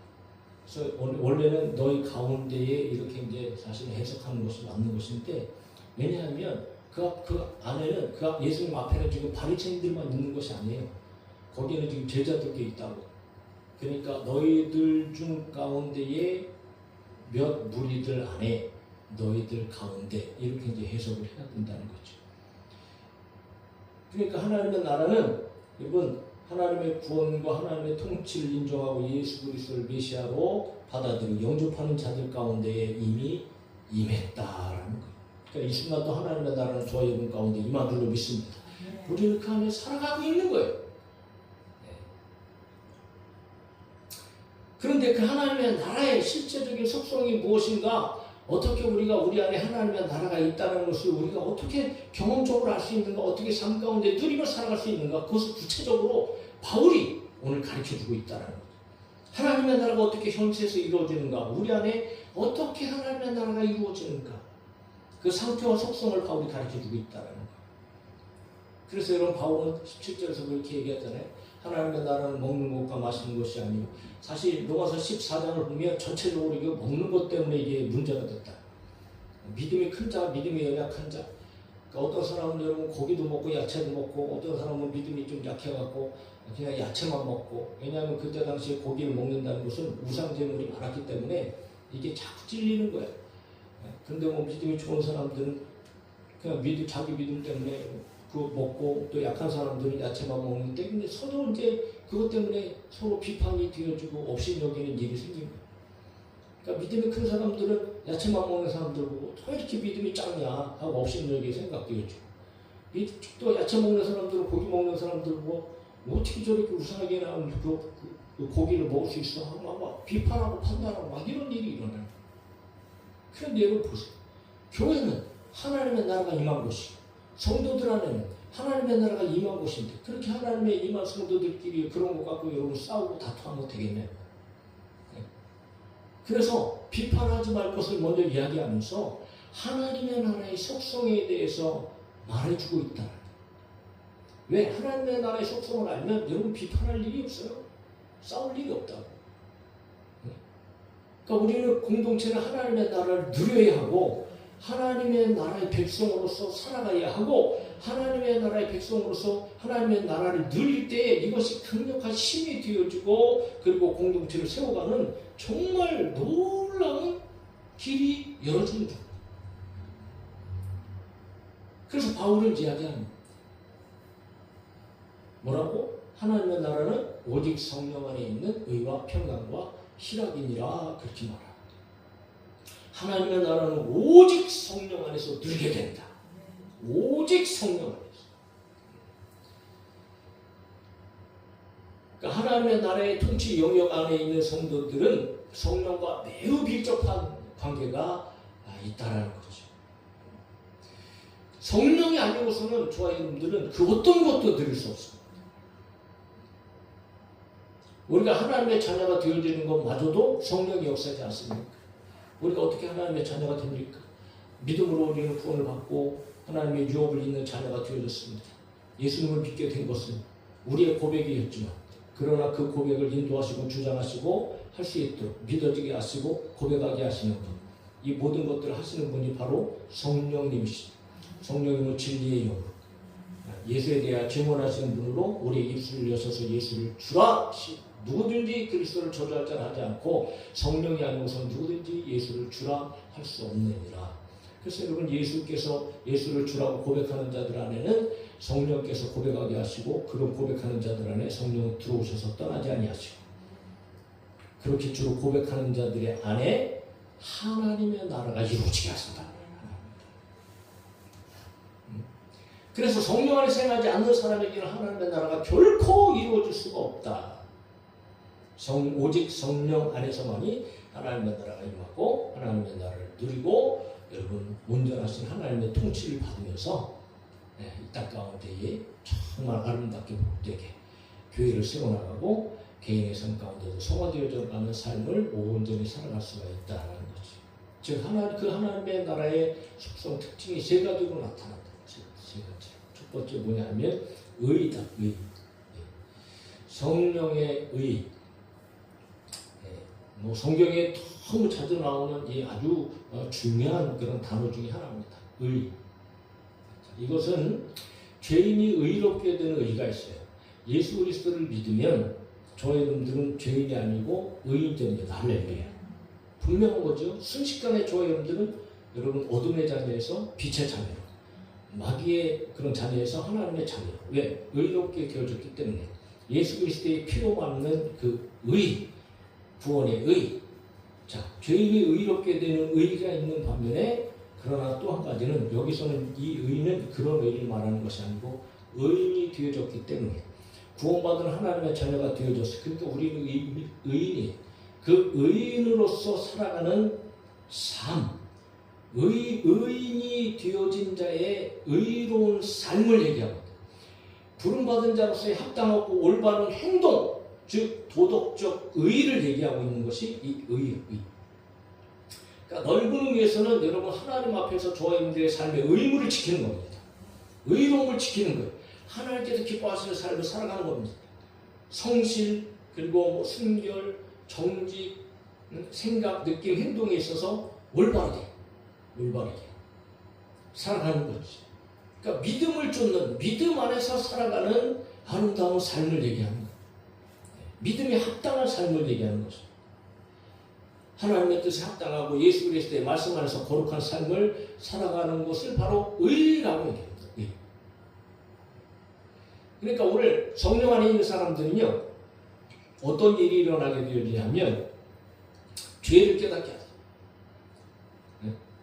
그래서 원래는 너희 가운데에 이렇게 이제 사실 해석하는 것이 맞는 것인데, 왜냐하면 그 안에는 예수님 앞에는 지금 바리새인들만 있는 것이 아니에요. 거기에는 지금 제자들도 있다고. 그러니까 너희들 중 가운데에 몇 무리들 안에 너희들 가운데 이렇게 이제 해석을 해야 된다는 거죠. 그러니까 하나님의 나라는 여러분 하나님의 구원과 하나님의 통치를 인정하고 예수 그리스도를 메시아로 받아들이고 영접하는 자들 가운데에 이미 임했다라는 거예요. 그러니까 이 순간도 하나님의 나라는 저와 여러분 가운데 임한 줄로 믿습니다. 우리는 그 안에 살아가고 있는 거예요. 그런데 그 하나님의 나라의 실제적인 속성이 무엇인가? 어떻게 우리가 우리 안에 하나님의 나라가 있다는 것을 우리가 어떻게 경험적으로 알 수 있는가? 어떻게 삶 가운데 누리며 살아갈 수 있는가? 그것을 구체적으로 바울이 오늘 가르쳐주고 있다는 거죠. 하나님의 나라가 어떻게 현세에서 이루어지는가? 우리 안에 어떻게 하나님의 나라가 이루어지는가? 그 상태와 속성을 바울이 가르쳐주고 있다는 거예요. 그래서 여러분 바울은 17절에서 그렇게 얘기하잖아요. 하나님의 나라는 먹는 것과 마시는 것이 아니고, 사실 로마서 14장을 보면 전체적으로 이거 먹는 것 때문에 이게 문제가 됐다. 믿음이 큰 자, 믿음이 연약한 자. 그러니까 어떤 사람은 여러분 고기도 먹고 야채도 먹고, 어떤 사람은 믿음이 좀 약해갖고 그냥 야채만 먹고. 왜냐하면 그때 당시에 고기를 먹는다는 것은 우상제물이 많았기 때문에 이게 자꾸 찔리는 거예요. 근데 뭐 믿음이 좋은 사람들은 그냥 자기 믿음 때문에 그거 먹고, 또 약한 사람들은 야채만 먹는데, 근데 서로 이제 그것 때문에 서로 비판이 되어지고 업신여기는 일이 생긴 거예요. 그러니까 믿음이 큰 사람들은 야채만 먹는 사람들 보고 왜 이렇게 믿음이 작냐 하고 업신여기게 생각되어지고, 또 야채 먹는 사람들은 고기 먹는 사람들 보고 어떻게 저렇게 우상하게 나온 그 고기를 먹을 수 있어 하고 막 비판하고 판단하고 막 이런 일이 일어나요. 그런데 여러분 보세요. 교회는 하나님의 나라가 임한 곳이고, 성도들 안에는 하나님의 나라가 임한 곳인데 그렇게 하나님의 임한 성도들끼리 그런 것 갖고 여러분 싸우고 다투하면 되겠네요. 그래서 비판하지 말 것을 먼저 이야기하면서 하나님의 나라의 속성에 대해서 말해주고 있다. 왜? 하나님의 나라의 속성을 알면 여러분 비판할 일이 없어요. 싸울 일이 없다고. 그러니까 우리는 공동체는 하나님의 나라를 누려야 하고 하나님의 나라의 백성으로서 살아가야 하고 하나님의 나라의 백성으로서 하나님의 나라를 누릴 때 이것이 강력한 힘이 되어지고 그리고 공동체를 세워가는 정말 놀라운 길이 열어집니다. 그래서 바울은 이야기합니다. 뭐라고? 하나님의 나라는 오직 성령 안에 있는 의와 평강과 희락이니라 그렇게 말합니다. 하나님의 나라는 오직 성령 안에서 누리게 된다. 오직 성령 안에서. 그러니까 하나님의 나라의 통치 영역 안에 있는 성도들은 성령과 매우 밀접한 관계가 있다라는 거죠. 성령이 아니고서는 저와 여러분들은 그 어떤 것도 누릴 수 없습니다. 우리가 하나님의 자녀가 되어지는 것마저도 성령이 역사하지 않습니까? 우리가 어떻게 하나님의 자녀가 됩니까? 믿음으로 우리는 구원을 받고 하나님의 유업을 잇는 자녀가 되어졌습니다. 예수님을 믿게 된 것은 우리의 고백이었지만 그러나 그 고백을 인도하시고 주장하시고 할 수 있도록 믿어지게 하시고 고백하게 하시는 분, 이 모든 것들을 하시는 분이 바로 성령님이시죠. 성령님은 진리의 영, 예수에 대해 증언하시는 분으로 우리의 입술을 여셔서 예수를 주라. 누구든지 그리스도를 저주할 자는 하지 않고 성령이 아니고서 누구든지 예수를 주라 할 수 없느니라. 그래서 여러분 예수께서 예수를 주라고 고백하는 자들 안에는 성령께서 고백하게 하시고 그런 고백하는 자들 안에 성령 들어오셔서 떠나지 아니하시고 그렇게 주로 고백하는 자들의 안에 하나님의 나라가 이루어지게 하신다. 그래서 성령 안에 생각하지 않는 사람에게는 하나님의 나라가 결코 이루어질 수가 없다. 오직 성령 안에서만이 하나님의 나라가 임하고 하나님의 나라를 누리고 여러분 온전하신 하나님의 통치를 받으면서 이 땅 가운데에 정말 아름답게 복되게 교회를 세워나가고 개인의 삶 가운데도 성화되어져 가는 삶을 온전히 살아갈 수가 있다는 거죠. 즉 하나님의 나라의 속성 특징이 세 가지로 나타난다. 세 가지. 첫 번째 뭐냐면 의다. 의. 성령의 의. 성경에 너무 자주 나오는 이 아주 중요한 그런 단어 중에 하나입니다. 의. 이것은 죄인이 의롭게 되는 의가 있어요. 예수 그리스도를 믿으면 저희들은 죄인이 아니고 의인이 됩니다. 할렐루야. 분명한 거죠. 순식간에 저희들은 여러분 어둠의 자녀에서 빛의 자녀로, 마귀의 그런 자녀에서 하나님의 자녀. 왜? 의롭게 되어졌기 때문에 예수 그리스도의 피로 막는 그 의, 구원의 의. 자, 죄인이 의롭게 되는 의가 있는 반면에 그러나 또 한 가지는 여기서는 이 의는 그런 의를 말하는 것이 아니고 의인이 되어졌기 때문에 구원받은 하나님의 자녀가 되어졌어요. 그러니까 우리는 의인이 그 의인으로서 살아가는 삶, 의인이 되어진 자의 의로운 삶을 얘기합니다. 부름받은 자로서의 합당하고 올바른 행동, 즉 도덕적 의의를 얘기하고 있는 것이 이 의의 의. 그러니까 넓은 의미에서는 여러분 하나님 앞에서 저와 여러분들의 삶의 의무를 지키는 겁니다. 의로움을 지키는 거예요. 하나님께서 기뻐하시는 삶을 살아가는 겁니다. 성실, 그리고 순결, 정직, 생각, 느낌, 행동에 있어서 올바르게 살아가는 거지. 그러니까 믿음을 쫓는, 믿음 안에서 살아가는 아름다운 삶을 얘기합니다. 믿음에 합당한 삶을 얘기하는 거죠. 하나님의 뜻에 합당하고 예수 그리스도의 말씀 안에서 거룩한 삶을 살아가는 것을 바로 의라고 얘기합니다. 의. 그러니까 오늘 성령 안에 있는 사람들은요, 어떤 일이 일어나게 되냐면 죄를 깨닫게 하죠.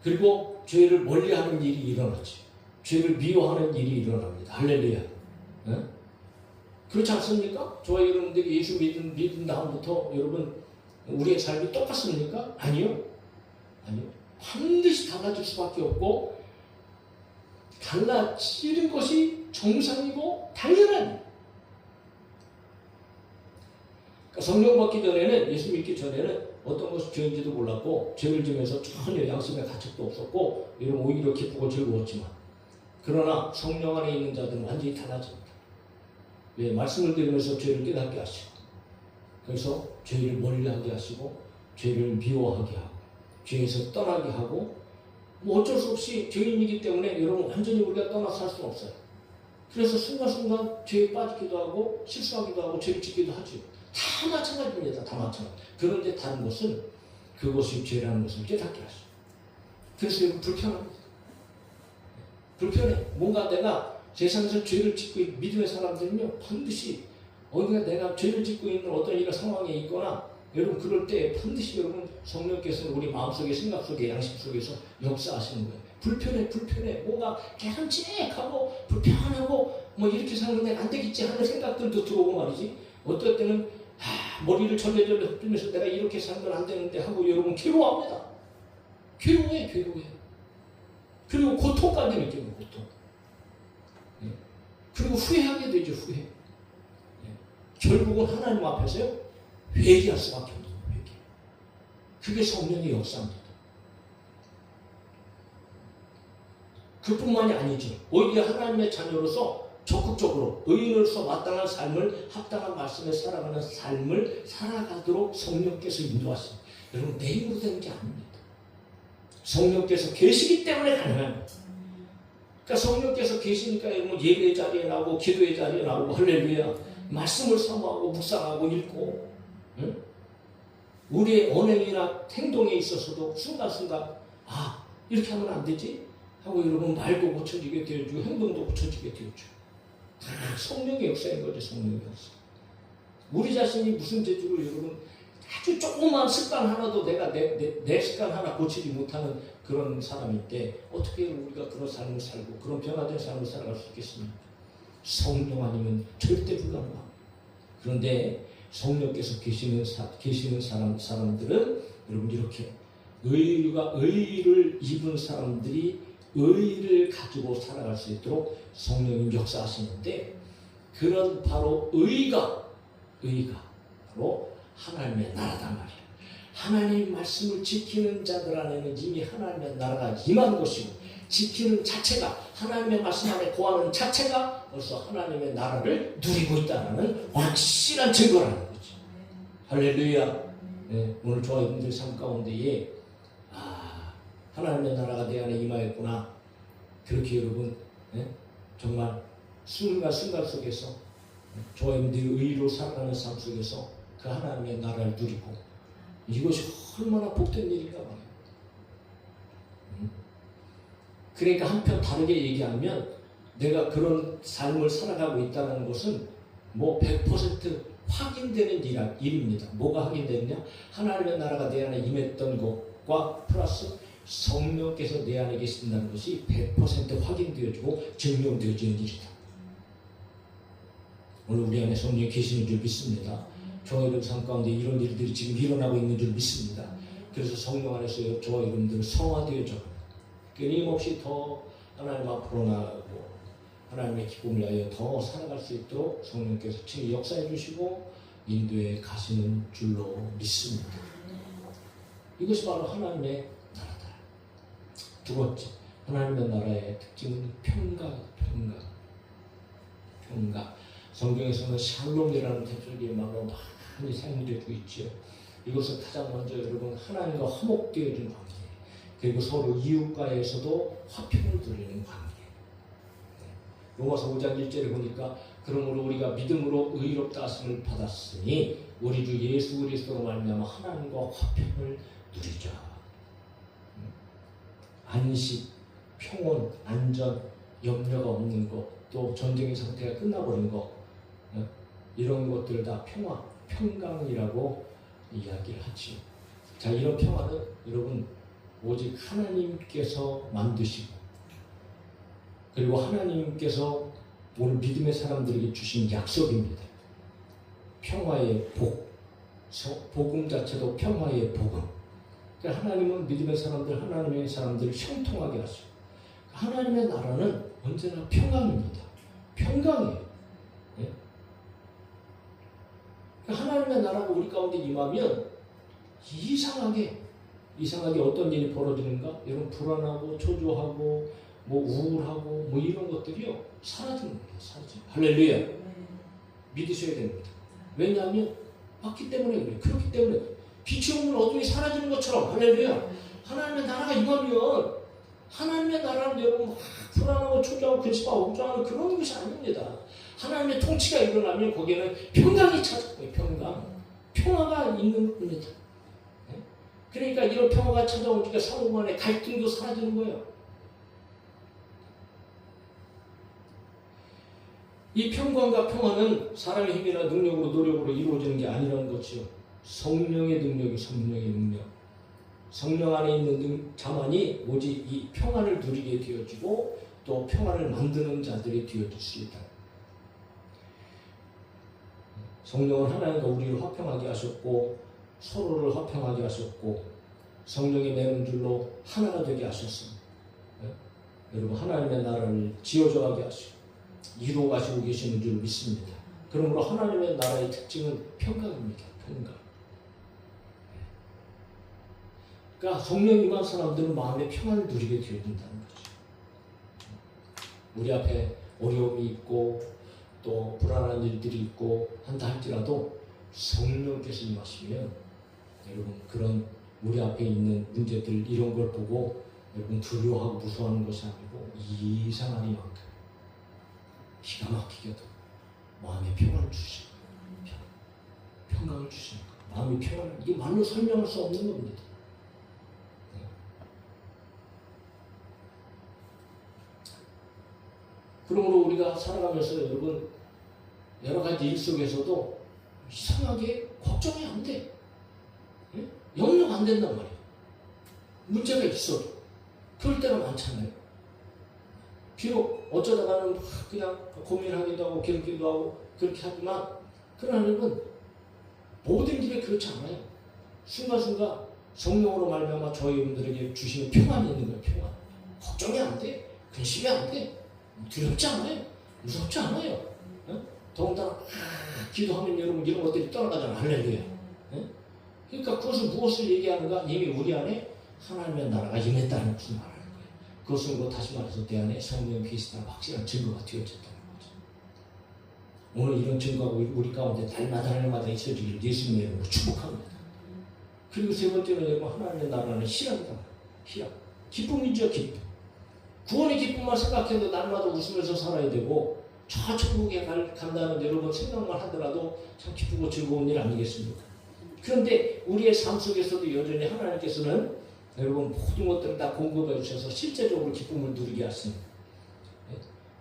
그리고 죄를 멀리하는 일이 일어나죠. 죄를 미워하는 일이 일어납니다. 할렐루야. 그렇지 않습니까? 저와 여러분들이 예수 믿은 다음부터 여러분 우리의 삶이 똑같습니까? 아니요. 반드시 달라질 수밖에 없고 달라지는 것이 정상이고 당연한 일. 그러니까 성령 받기 전에는, 예수 믿기 전에는 어떤 것이 죄인지도 몰랐고 죄를 지면서 전혀 양심의 가책도 없었고 이러면 오히려 기쁘고 즐거웠지만, 그러나 성령 안에 있는 자들은 완전히 달라집니다. 왜? 말씀을 들으면서 죄를 깨닫게 하시고, 그래서 죄를 멀리하게 하시고 죄를 미워하게 하고 죄에서 떠나게 하고, 뭐 어쩔 수 없이 죄인이기 때문에 여러분 완전히 우리가 떠나서 살 수는 없어요. 그래서 순간순간 죄에 빠지기도 하고 실수하기도 하고 죄를 짓기도 하죠. 다 마찬가지입니다. 다 마찬가지. 그런데 다른 것은 그것이 죄라는 것을 깨닫게 하시죠. 그래서 여러분 불편합니다. 불편해. 뭔가 내가 세상에서 죄를 짓고 있는 믿음의 사람들은요, 반드시 어디가 내가 죄를 짓고 있는 어떤 이런 상황에 있거나, 여러분 그럴 때 반드시 여러분 성령께서는 우리 마음속에, 생각 속에, 양심 속에서 역사하시는 거예요. 불편해. 뭔가 개함직하고 불편하고 뭐 이렇게 사는 게 안 되겠지 하는 생각들도 들어오고 말이지. 어떨 때는 머리를 절레절레 흩으면서 내가 이렇게 사는 건 안 되는데 하고 여러분 괴로워합니다. 괴로워해. 그리고 고통까지 느끼는 고통. 그리고 후회하게 되죠. 후회. 결국은 하나님 앞에서요, 회개할 수밖에 없는 거예요. 회개. 그게 성령의 역사입니다. 그뿐만이 아니죠. 오히려 하나님의 자녀로서 적극적으로 의인으로서 마땅한 삶을, 합당한 말씀에 살아가는 삶을 살아가도록 성령께서 인도하십니다. 여러분 내 힘으로 되는 게 아닙니다. 성령께서 계시기 때문에 가능한 거예요. 그러니까 성령께서 계시니까 여러분 예배의 자리에 나오고 기도의 자리에 나오고 할렐루야, 말씀을 사모하고 묵상하고 읽고, 응? 우리의 언행이나 행동에 있어서도 순간순간 이렇게 하면 안 되지 하고 여러분 말도 고쳐지게 되어주고 행동도 고쳐지게 되어주고, 다 성령의 역사인 거죠. 성령의 역사. 우리 자신이 무슨 재주로 여러분 아주 조그만 습관 하나도 내가 내 습관 하나 고치지 못하는 그런 사람인데 어떻게 우리가 그런 삶을 살고 그런 변화된 삶을 살아갈 수 있겠습니까? 성령 아니면 절대 불가능합니다. 그런데 성령께서 계시는 사람들은 여러분 이렇게 의를 입은 사람들이 의를 가지고 살아갈 수 있도록 성령님 역사하시는데, 그런 바로 의가 바로 하나님의 나라단 말이에요. 하나님 말씀을 지키는 자들 안에는 이미 하나님의 나라가 임한 것이고, 지키는 자체가, 하나님의 말씀 안에 거하는 자체가 벌써 하나님의 나라를 누리고 있다는 확실한 증거라는 거죠. 할렐루야. 네, 오늘 저와 여러분들 삶 가운데에 하나님의 나라가 내 안에 임하였구나. 그렇게 여러분 정말 순간순간 속에서 저와 여러분들이 의로 살아가는 삶 속에서 그 하나님의 나라를 누리고, 이것이 얼마나 복된 일인가 말이에요. 그러니까 한편 다르게 얘기하면 내가 그런 삶을 살아가고 있다는 것은 뭐 100% 확인되는 일입니다. 뭐가 확인되느냐? 하나님의 나라가 내 안에 임했던 것과 플러스 성령께서 내 안에 계신다는 것이 100% 확인되어지고 증명되어지는 일이다. 오늘 우리 안에 성령이 계시는 줄 믿습니다. 저와 여러분 삶 가운데 이런 일들이 지금 일어나고 있는 줄 믿습니다. 그래서 성령 안에서 저와 여러분들은 성화되어져 끊임없이 더 하나님 앞으로 나아가고 하나님의 기쁨을 위하여 더 살아갈 수 있도록 성령께서 친히 역사해 주시고 인도해 가시는 줄로 믿습니다. 이것이 바로 하나님의 나라다. 두 번째, 하나님의 나라의 특징은 평강. 성경에서는 샬롬이라는 대표적인 말로 많이 사용되고 있죠. 이것은 가장 먼저 여러분 하나님과 화목되어진 관계, 그리고 서로 이웃과에서도 화평을 누리는 관계. 로마서 5장 1절에 보니까 그러므로 우리가 믿음으로 의롭다 하심을 받았으니 우리 주 예수 그리스도로 말미암아 하나님과 화평을 누리자. 안식, 평온, 안전, 염려가 없는 것, 또 전쟁의 상태가 끝나버린 것, 이런 것들 다 평강이라고 이야기를 하지요. 자, 이런 평화는 여러분 오직 하나님께서 만드시고, 그리고 하나님께서 오늘 믿음의 사람들에게 주신 약속입니다. 평화의 복음 자체도 평화의 복음. 그러니까 하나님은 믿음의 사람들, 하나님의 사람들을 형통하게 하시고, 하나님의 나라는 언제나 평강입니다. 평강이에요. 예? 하나님의 나라가 우리 가운데 임하면 이상하게 어떤 일이 벌어지는가? 여러분 불안하고 초조하고 뭐 우울하고 뭐 이런 것들이요 사라지는 거예요. 사라져요. 할렐루야. 믿으셔야 됩니다. 왜냐하면 맞기 때문에 그래요. 그렇기 때문에 빛이 오면 어둠이 사라지는 것처럼 할렐루야. 하나님의 나라가 임하면 하나님의 나라는 여러분 막 불안하고 초조하고 근심하고 걱정하는 그런 것이 아닙니다. 하나님의 통치가 일어나면 거기에는 평강이 찾아오고요. 평화가 있는 겁니다. 그러니까 이런 평화가 찾아오니까 상호 간의 갈등도 사라지는 거예요. 이 평강과 평화는 사람의 힘이나 능력으로 노력으로 이루어지는 게 아니라는 거죠. 성령의 능력이 성령의 능력. 성령 안에 있는 자만이 오직 이 평안을 누리게 되어지고 또 평안을 만드는 자들이 되어질 수 있다. 성령은 하나님과 우리를 화평하게 하셨고 서로를 화평하게 하셨고 성령이 내는 줄로 하나가 되게 하셨습니다. 여러분 하나님의 나라를 지어져가게 하시고 이루어 가시고 계시는 줄 믿습니다. 그러므로 하나님의 나라의 특징은 평강입니다. 평강. 그러니까 성령 임한 사람들은 마음의 평안을 누리게 되어진다는 거죠. 우리 앞에 어려움이 있고 또 불안한 일들이 있고 한다 할지라도 성령께서 임하시면 여러분 그런 우리 앞에 있는 문제들 이런 걸 보고 여러분 두려워하고 무서워하는 것이 아니고 이상하니만큼 기가 막히게도 마음의 평안을 주시고 평강을 주시는 거. 마음의 평안을 이게 말로 설명할 수 없는 겁니다. 그러므로 우리가 살아가면서 여러분 여러 가지 일 속에서도 이상하게 걱정이 안 돼. 염려가 안 된단 말이에요. 문제가 있어도 그럴 때가 많잖아요. 비록 어쩌다가는 그냥 고민하기도 하고 괴롭기도 하고 그렇게 하지만 그러나 여러분 모든 일이 그렇지 않아요. 순간순간 성령으로 말미암아 저희분들에게 주시는 평안이 있는 거예요. 평안. 걱정이 안 돼. 근심이 안 돼. 두렵지 않아요. 무섭지 않아요. 더군다나 기도하면 여러분 이런 것들이 떠나가잖아요. 할렐루야. 그러니까 그것은 무엇을 얘기하는가? 이미 우리 안에 하나님의 나라가 임했다는 것을 말하는 거예요. 그것은 다시 말해서 내 안에 성령 계시다는 확실한 증거가 되어졌다는 거죠. 오늘 이런 증거가 우리 가운데 날마다 있어지기를 예수님의 이름으로 축복합니다. 그리고 세 번째는 여러분 하나님의 나라는 희락이다. 희락. 기쁨이죠. 기쁨. 구원의 기쁨만 생각해도 날마다 웃으면서 살아야 되고 저 천국에 간다는 여러분 생각만 하더라도 참 기쁘고 즐거운 일 아니겠습니까? 그런데 우리의 삶 속에서도 여전히 하나님께서는 여러분 모든 것들을 다 공급해 주셔서 실제적으로 기쁨을 누리게 하십니다.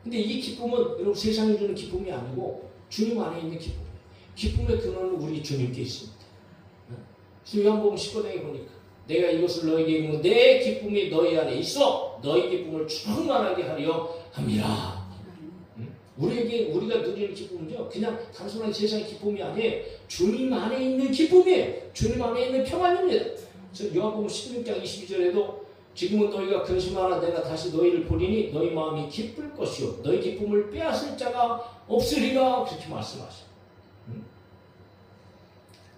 근데 이 기쁨은 여러분 세상이 주는 기쁨이 아니고 주님 안에 있는 기쁨이에요. 기쁨의 근원은 우리 주님께 있습니다. 요한복음 19장에 보니까 내가 이것을 너에게 이루면 내 기쁨이 너희 안에 있어 너희 기쁨을 충만하게 하려 함이라. 우리가 누리는 기쁨은요 그냥 단순한 세상의 기쁨이 아니에요. 주님 안에 있는 기쁨이에요. 주님 안에 있는 평안입니다. 요한복음 16장 22절에도 지금은 너희가 근심하나 내가 다시 너희를 보리니 너희 마음이 기쁠 것이요 너희 기쁨을 빼앗을 자가 없으리라 그렇게 말씀하셔요.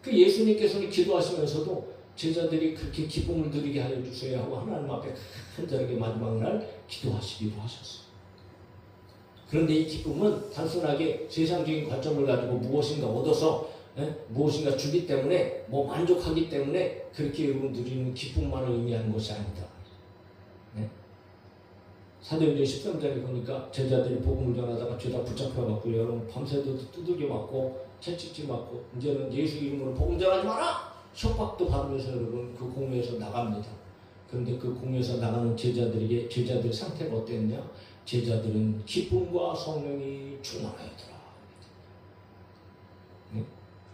그 예수님께서는 기도하시면서도 제자들이 그렇게 기쁨을 누리게 하여 주세요 하고 하나님 앞에 간절하게 마지막 날 기도하시기로 하셨어요. 그런데 이 기쁨은 단순하게 세상적인 관점을 가지고 무엇인가 얻어서 무엇인가 주기 때문에 만족하기 때문에 그렇게 여러분 누리는 기쁨만을 의미하는 것이 아니다. 사도행전 13장에 보니까 제자들이 복음을 전하다가 죄다 붙잡혀갖고 여러분 밤새도록 두들겨 맞고 채찍질 맞고 이제는 예수 이름으로 복음 전하지 마라! 협박도 받으면서 여러분 그 공회에서 나갑니다. 그런데 그 공회에서 나가는 제자들의 상태가 어땠냐? 제자들은 기쁨과 성령이 충만하였더라.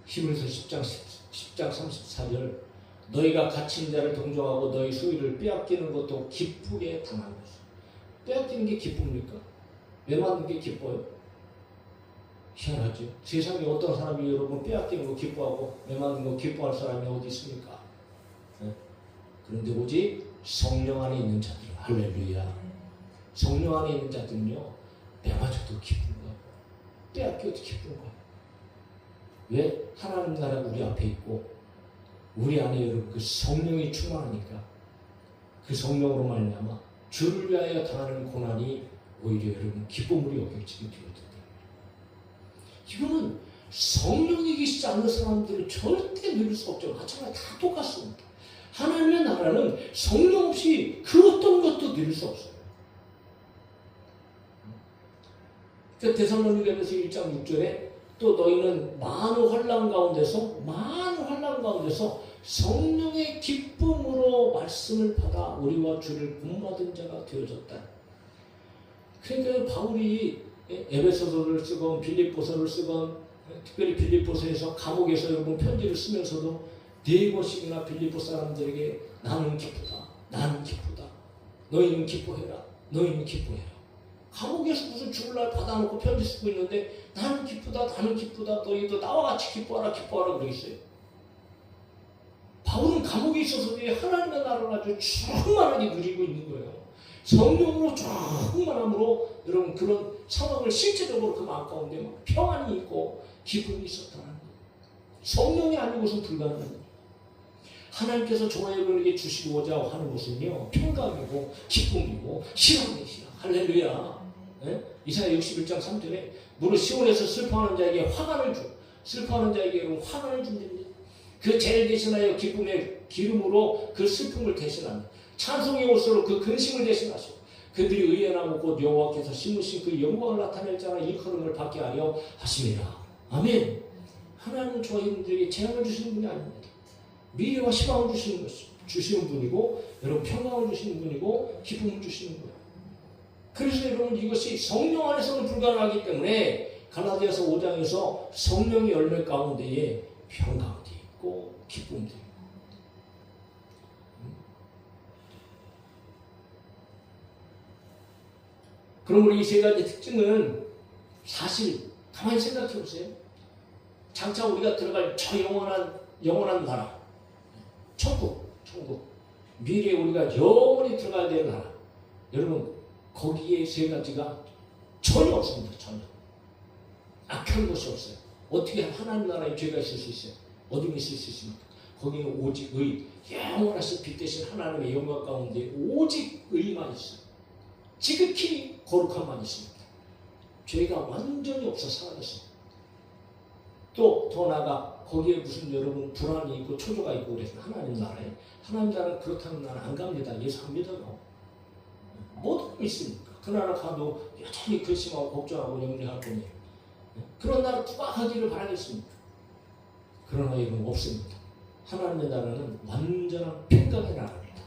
히브리서 10장 34절 너희가 갇힌 자를 동정하고 너희 소유를 빼앗기는 것도 기쁘게 당한 것이다. 빼앗기는 게 기쁩니까? 왜 만든 게 기뻐요? 희한하죠. 세상에 어떤 사람이 여러분 빼앗기는 거 기뻐하고 왜 만든 거 기뻐할 사람이 어디 있습니까? 그런데 오직 성령 안에 있는 자들 할렐루야. 성령 안에 있는 자들은요 매마저도 기쁜 거예요. 빼앗겨도 기쁜 거예요. 왜? 하나님 나라가 우리 앞에 있고 우리 안에 여러분 그 성령이 충만하니까 그 성령으로 말미암아 주를 위하여 당하는 고난이 오히려 여러분 기쁨으로 여겨지게 되거든요. 이거는 성령이 계시지 않는 사람들은 절대 누릴 수 없죠. 마찬가지 다 똑같습니다. 하나님의 나라는 성령 없이 그 어떤 것도 누릴 수 없어요. 데살로니가서 1장 6절에 또 너희는 많은 환난 가운데서 성령의 기쁨으로 말씀을 받아 우리와 주를 본받은 자가 되어졌다. 그러니까 바울이 에베소서를 쓰건 빌립보서를 쓰건 특별히 빌립보서에서 감옥에서 여러분 편지를 쓰면서도 4번씩이나 빌립보 사람들에게 나는 기쁘다. 너희는 기뻐해라. 감옥에서 무슨 죽을 날 받아놓고 편지 쓰고 있는데 나는 기쁘다. 너희도 나와 같이 기뻐하라 그러겠어요. 바울은 감옥에 있어서도 하나님의 나라를 아주 충만하게 누리고 있는 거예요. 성령으로 충만함으로 여러분 그런 상황을 실제적으로 그 마음 가운데 평안이 있고 기쁨이 있었다는 거예요. 성령이 아니고서는 불가능한 거예요. 하나님께서 저와 여러분에게 주시고자 하는 것은요 평강이고 기쁨이고 실험이시야. 할렐루야. 네? 이사야 61장 3절에 무릇 시온에서 슬퍼하는 자에게 화관을 준답니다. 그 죄를 대신하여 기쁨의 기름으로 그 슬픔을 대신하며 찬송의 옷으로 그 근심을 대신하시고 그들이 의의 나무 곧 여호와께서 심으신 그 영광을 나타낼 자라 일컬음을 받게 하려 하심이라. 아멘. 하나님은 저와 여러분들에게 재앙을 주시는 분이 아닙니다. 미래와 희망을 주시는 분이고 여러분 평강을 주시는 분이고 기쁨을 주시는 거예요. 그래서 여러분 이것이 성령 안에서는 불가능하기 때문에 갈라디아서 5장에서 성령의 열매 가운데에 평강도 있고 기쁨도 있고 그럼 우리 이 세 가지 특징은 사실 가만히 생각해 보세요. 장차 우리가 들어갈 저 영원한 나라 천국 미래에 우리가 영원히 들어가야 되는 나라 여러분 거기에 세 가지가 전혀 없습니다. 전혀 악한 것이 없어요. 어떻게 하나님 나라에 죄가 있을 수 있어요? 어둠이 있을 수 있습니까? 거기는 오직 의 영원하신 빛 대신 하나님의 영광 가운데 오직 의만 있어요. 지극히 거룩함만 있습니다. 죄가 완전히 없어 사라졌어요. 또 더 나아가 거기에 무슨 여러분 불안이 있고 초조가 있고 그래서 하나님 나라는 그렇다는 나라 안 갑니다. 예수 안 믿어요. 뭐든 있습니까? 그 나라 가도 여전히 근심하고 걱정하고 염려할 뿐이에요. 그런 나라 누가 하기를 바라겠습니까? 그러나 이건 없습니다. 하나님의 나라는 완전한 평강의 나라입니다.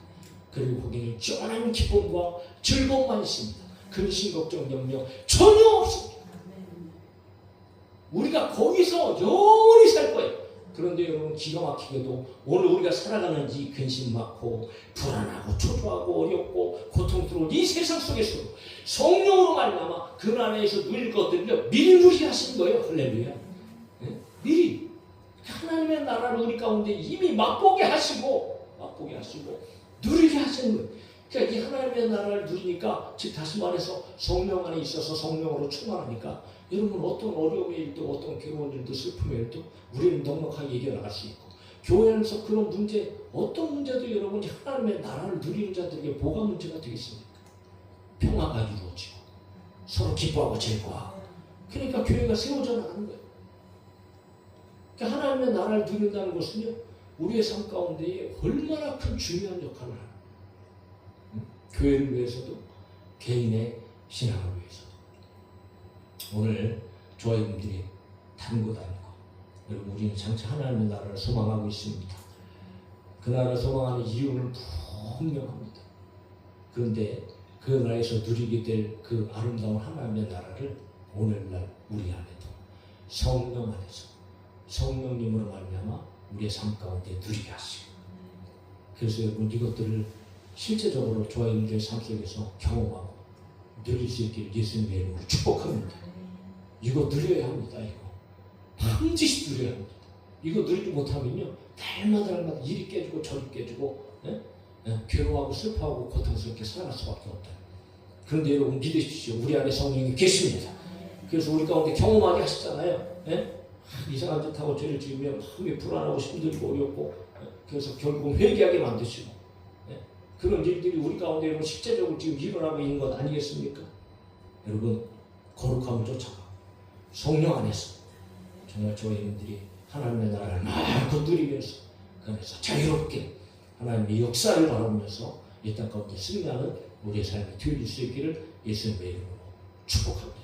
그리고 거기는 시원한 기쁨과 즐거움만 있습니다. 근심, 걱정, 염려 전혀 없습니다. 우리가 거기서 영원히 살 거예요. 그런데 여러분 기가 막히게도 오늘 우리가 살아가는 이 근심 많고 불안하고 초조하고 어렵고 고통스러운 이 세상 속에서 성령으로 말미암아 그 나라에서 누릴 것들을 미리 누리게 하시는 거예요. 할렐루야. 네? 미리 하나님의 나라를 우리 가운데 이미 맛보게 하시고 누리게 하시는 거예요. 그러니까 이 하나님의 나라를 누리니까 즉 다시 말해서 성령 안에 있어서 성령으로 충만하니까 여러분 어떤 어려움의 일도 어떤 괴로운 일도 슬픔의 일도 우리는 넉넉하게 이겨나갈 수 있고 교회에서 그런 문제 어떤 문제도 여러분이 하나님의 나라를 누리는 자들에게 뭐가 문제가 되겠습니까? 평화가 이루어지고 서로 기뻐하고 즐거워하고 그러니까 교회가 세워져 나가는 거예요. 그러니까 하나님의 나라를 누린다는 것은요 우리의 삶 가운데에 얼마나 큰 중요한 역할을 하는 교회를 위해서도 개인의 신앙을 위해서도 오늘 저와 여러분들이 다른 곳 아니고 여러분 우리는 장차 하나님의 나라를 소망하고 있습니다. 그 나라를 소망하는 이유는 분명합니다. 그런데 그 나라에서 누리게 될 그 아름다운 하나님의 나라를 오늘날 우리 안에도 성령 안에서 성령님으로 말미암아 우리의 삶 가운데 누리게 하시고 그래서 여러분 이것들을 실제적으로 저와 여러분들의 삶 속에서 경험하고 누릴 수 있기를 예수님의 이름으로 축복합니다. 이거 누려야 합니다. 이거 반드시 누려야 합니다. 이거 누리지 못하면요 날마다 일이 깨지고 저리 깨지고 괴로워하고 슬퍼하고 고통스럽게 살아갈 수밖에 없다. 그런데 여러분 믿으십시오. 우리 안에 성령이 계십니다. 그래서 우리 가운데 경험하게 하시잖아요. 예? 이상한 짓 하고 죄를 지으면 마음이 불안하고 힘들고 어렵고, 그래서 결국 회개하게 만드시고, 예? 그런 일들이 우리 가운데 실제적으로 지금 일어나고 있는 것 아니겠습니까? 여러분, 거룩함을 쫓아가 성령 안에서 정말 저희들이 하나님의 나라를 마음껏 누리면서 그 안에서 자유롭게 하나님의 역사를 바라보면서 이 땅 가운데 승리하는 우리의 삶이 되어질 수 있기를 예수님의 이름으로 축복합니다.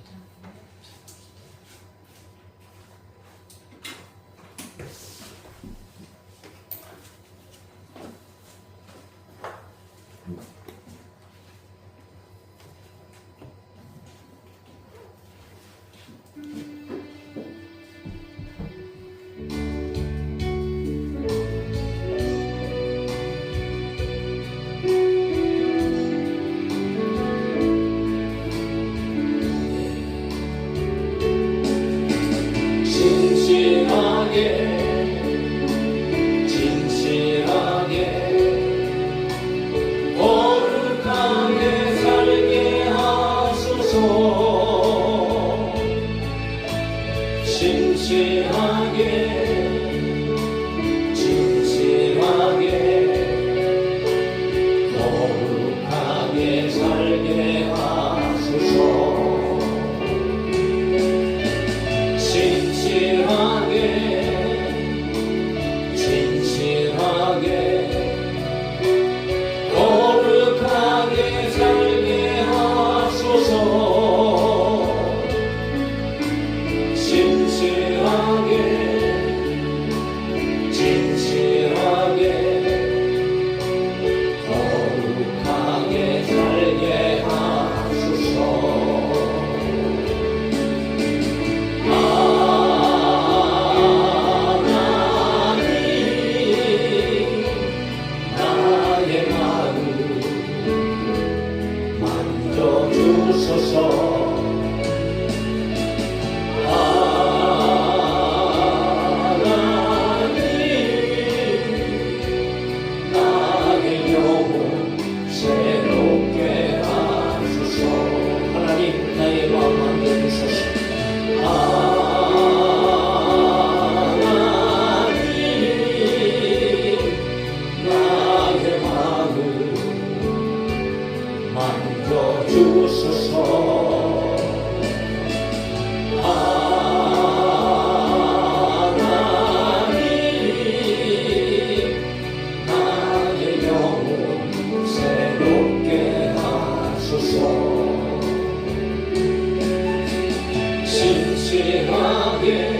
신실하게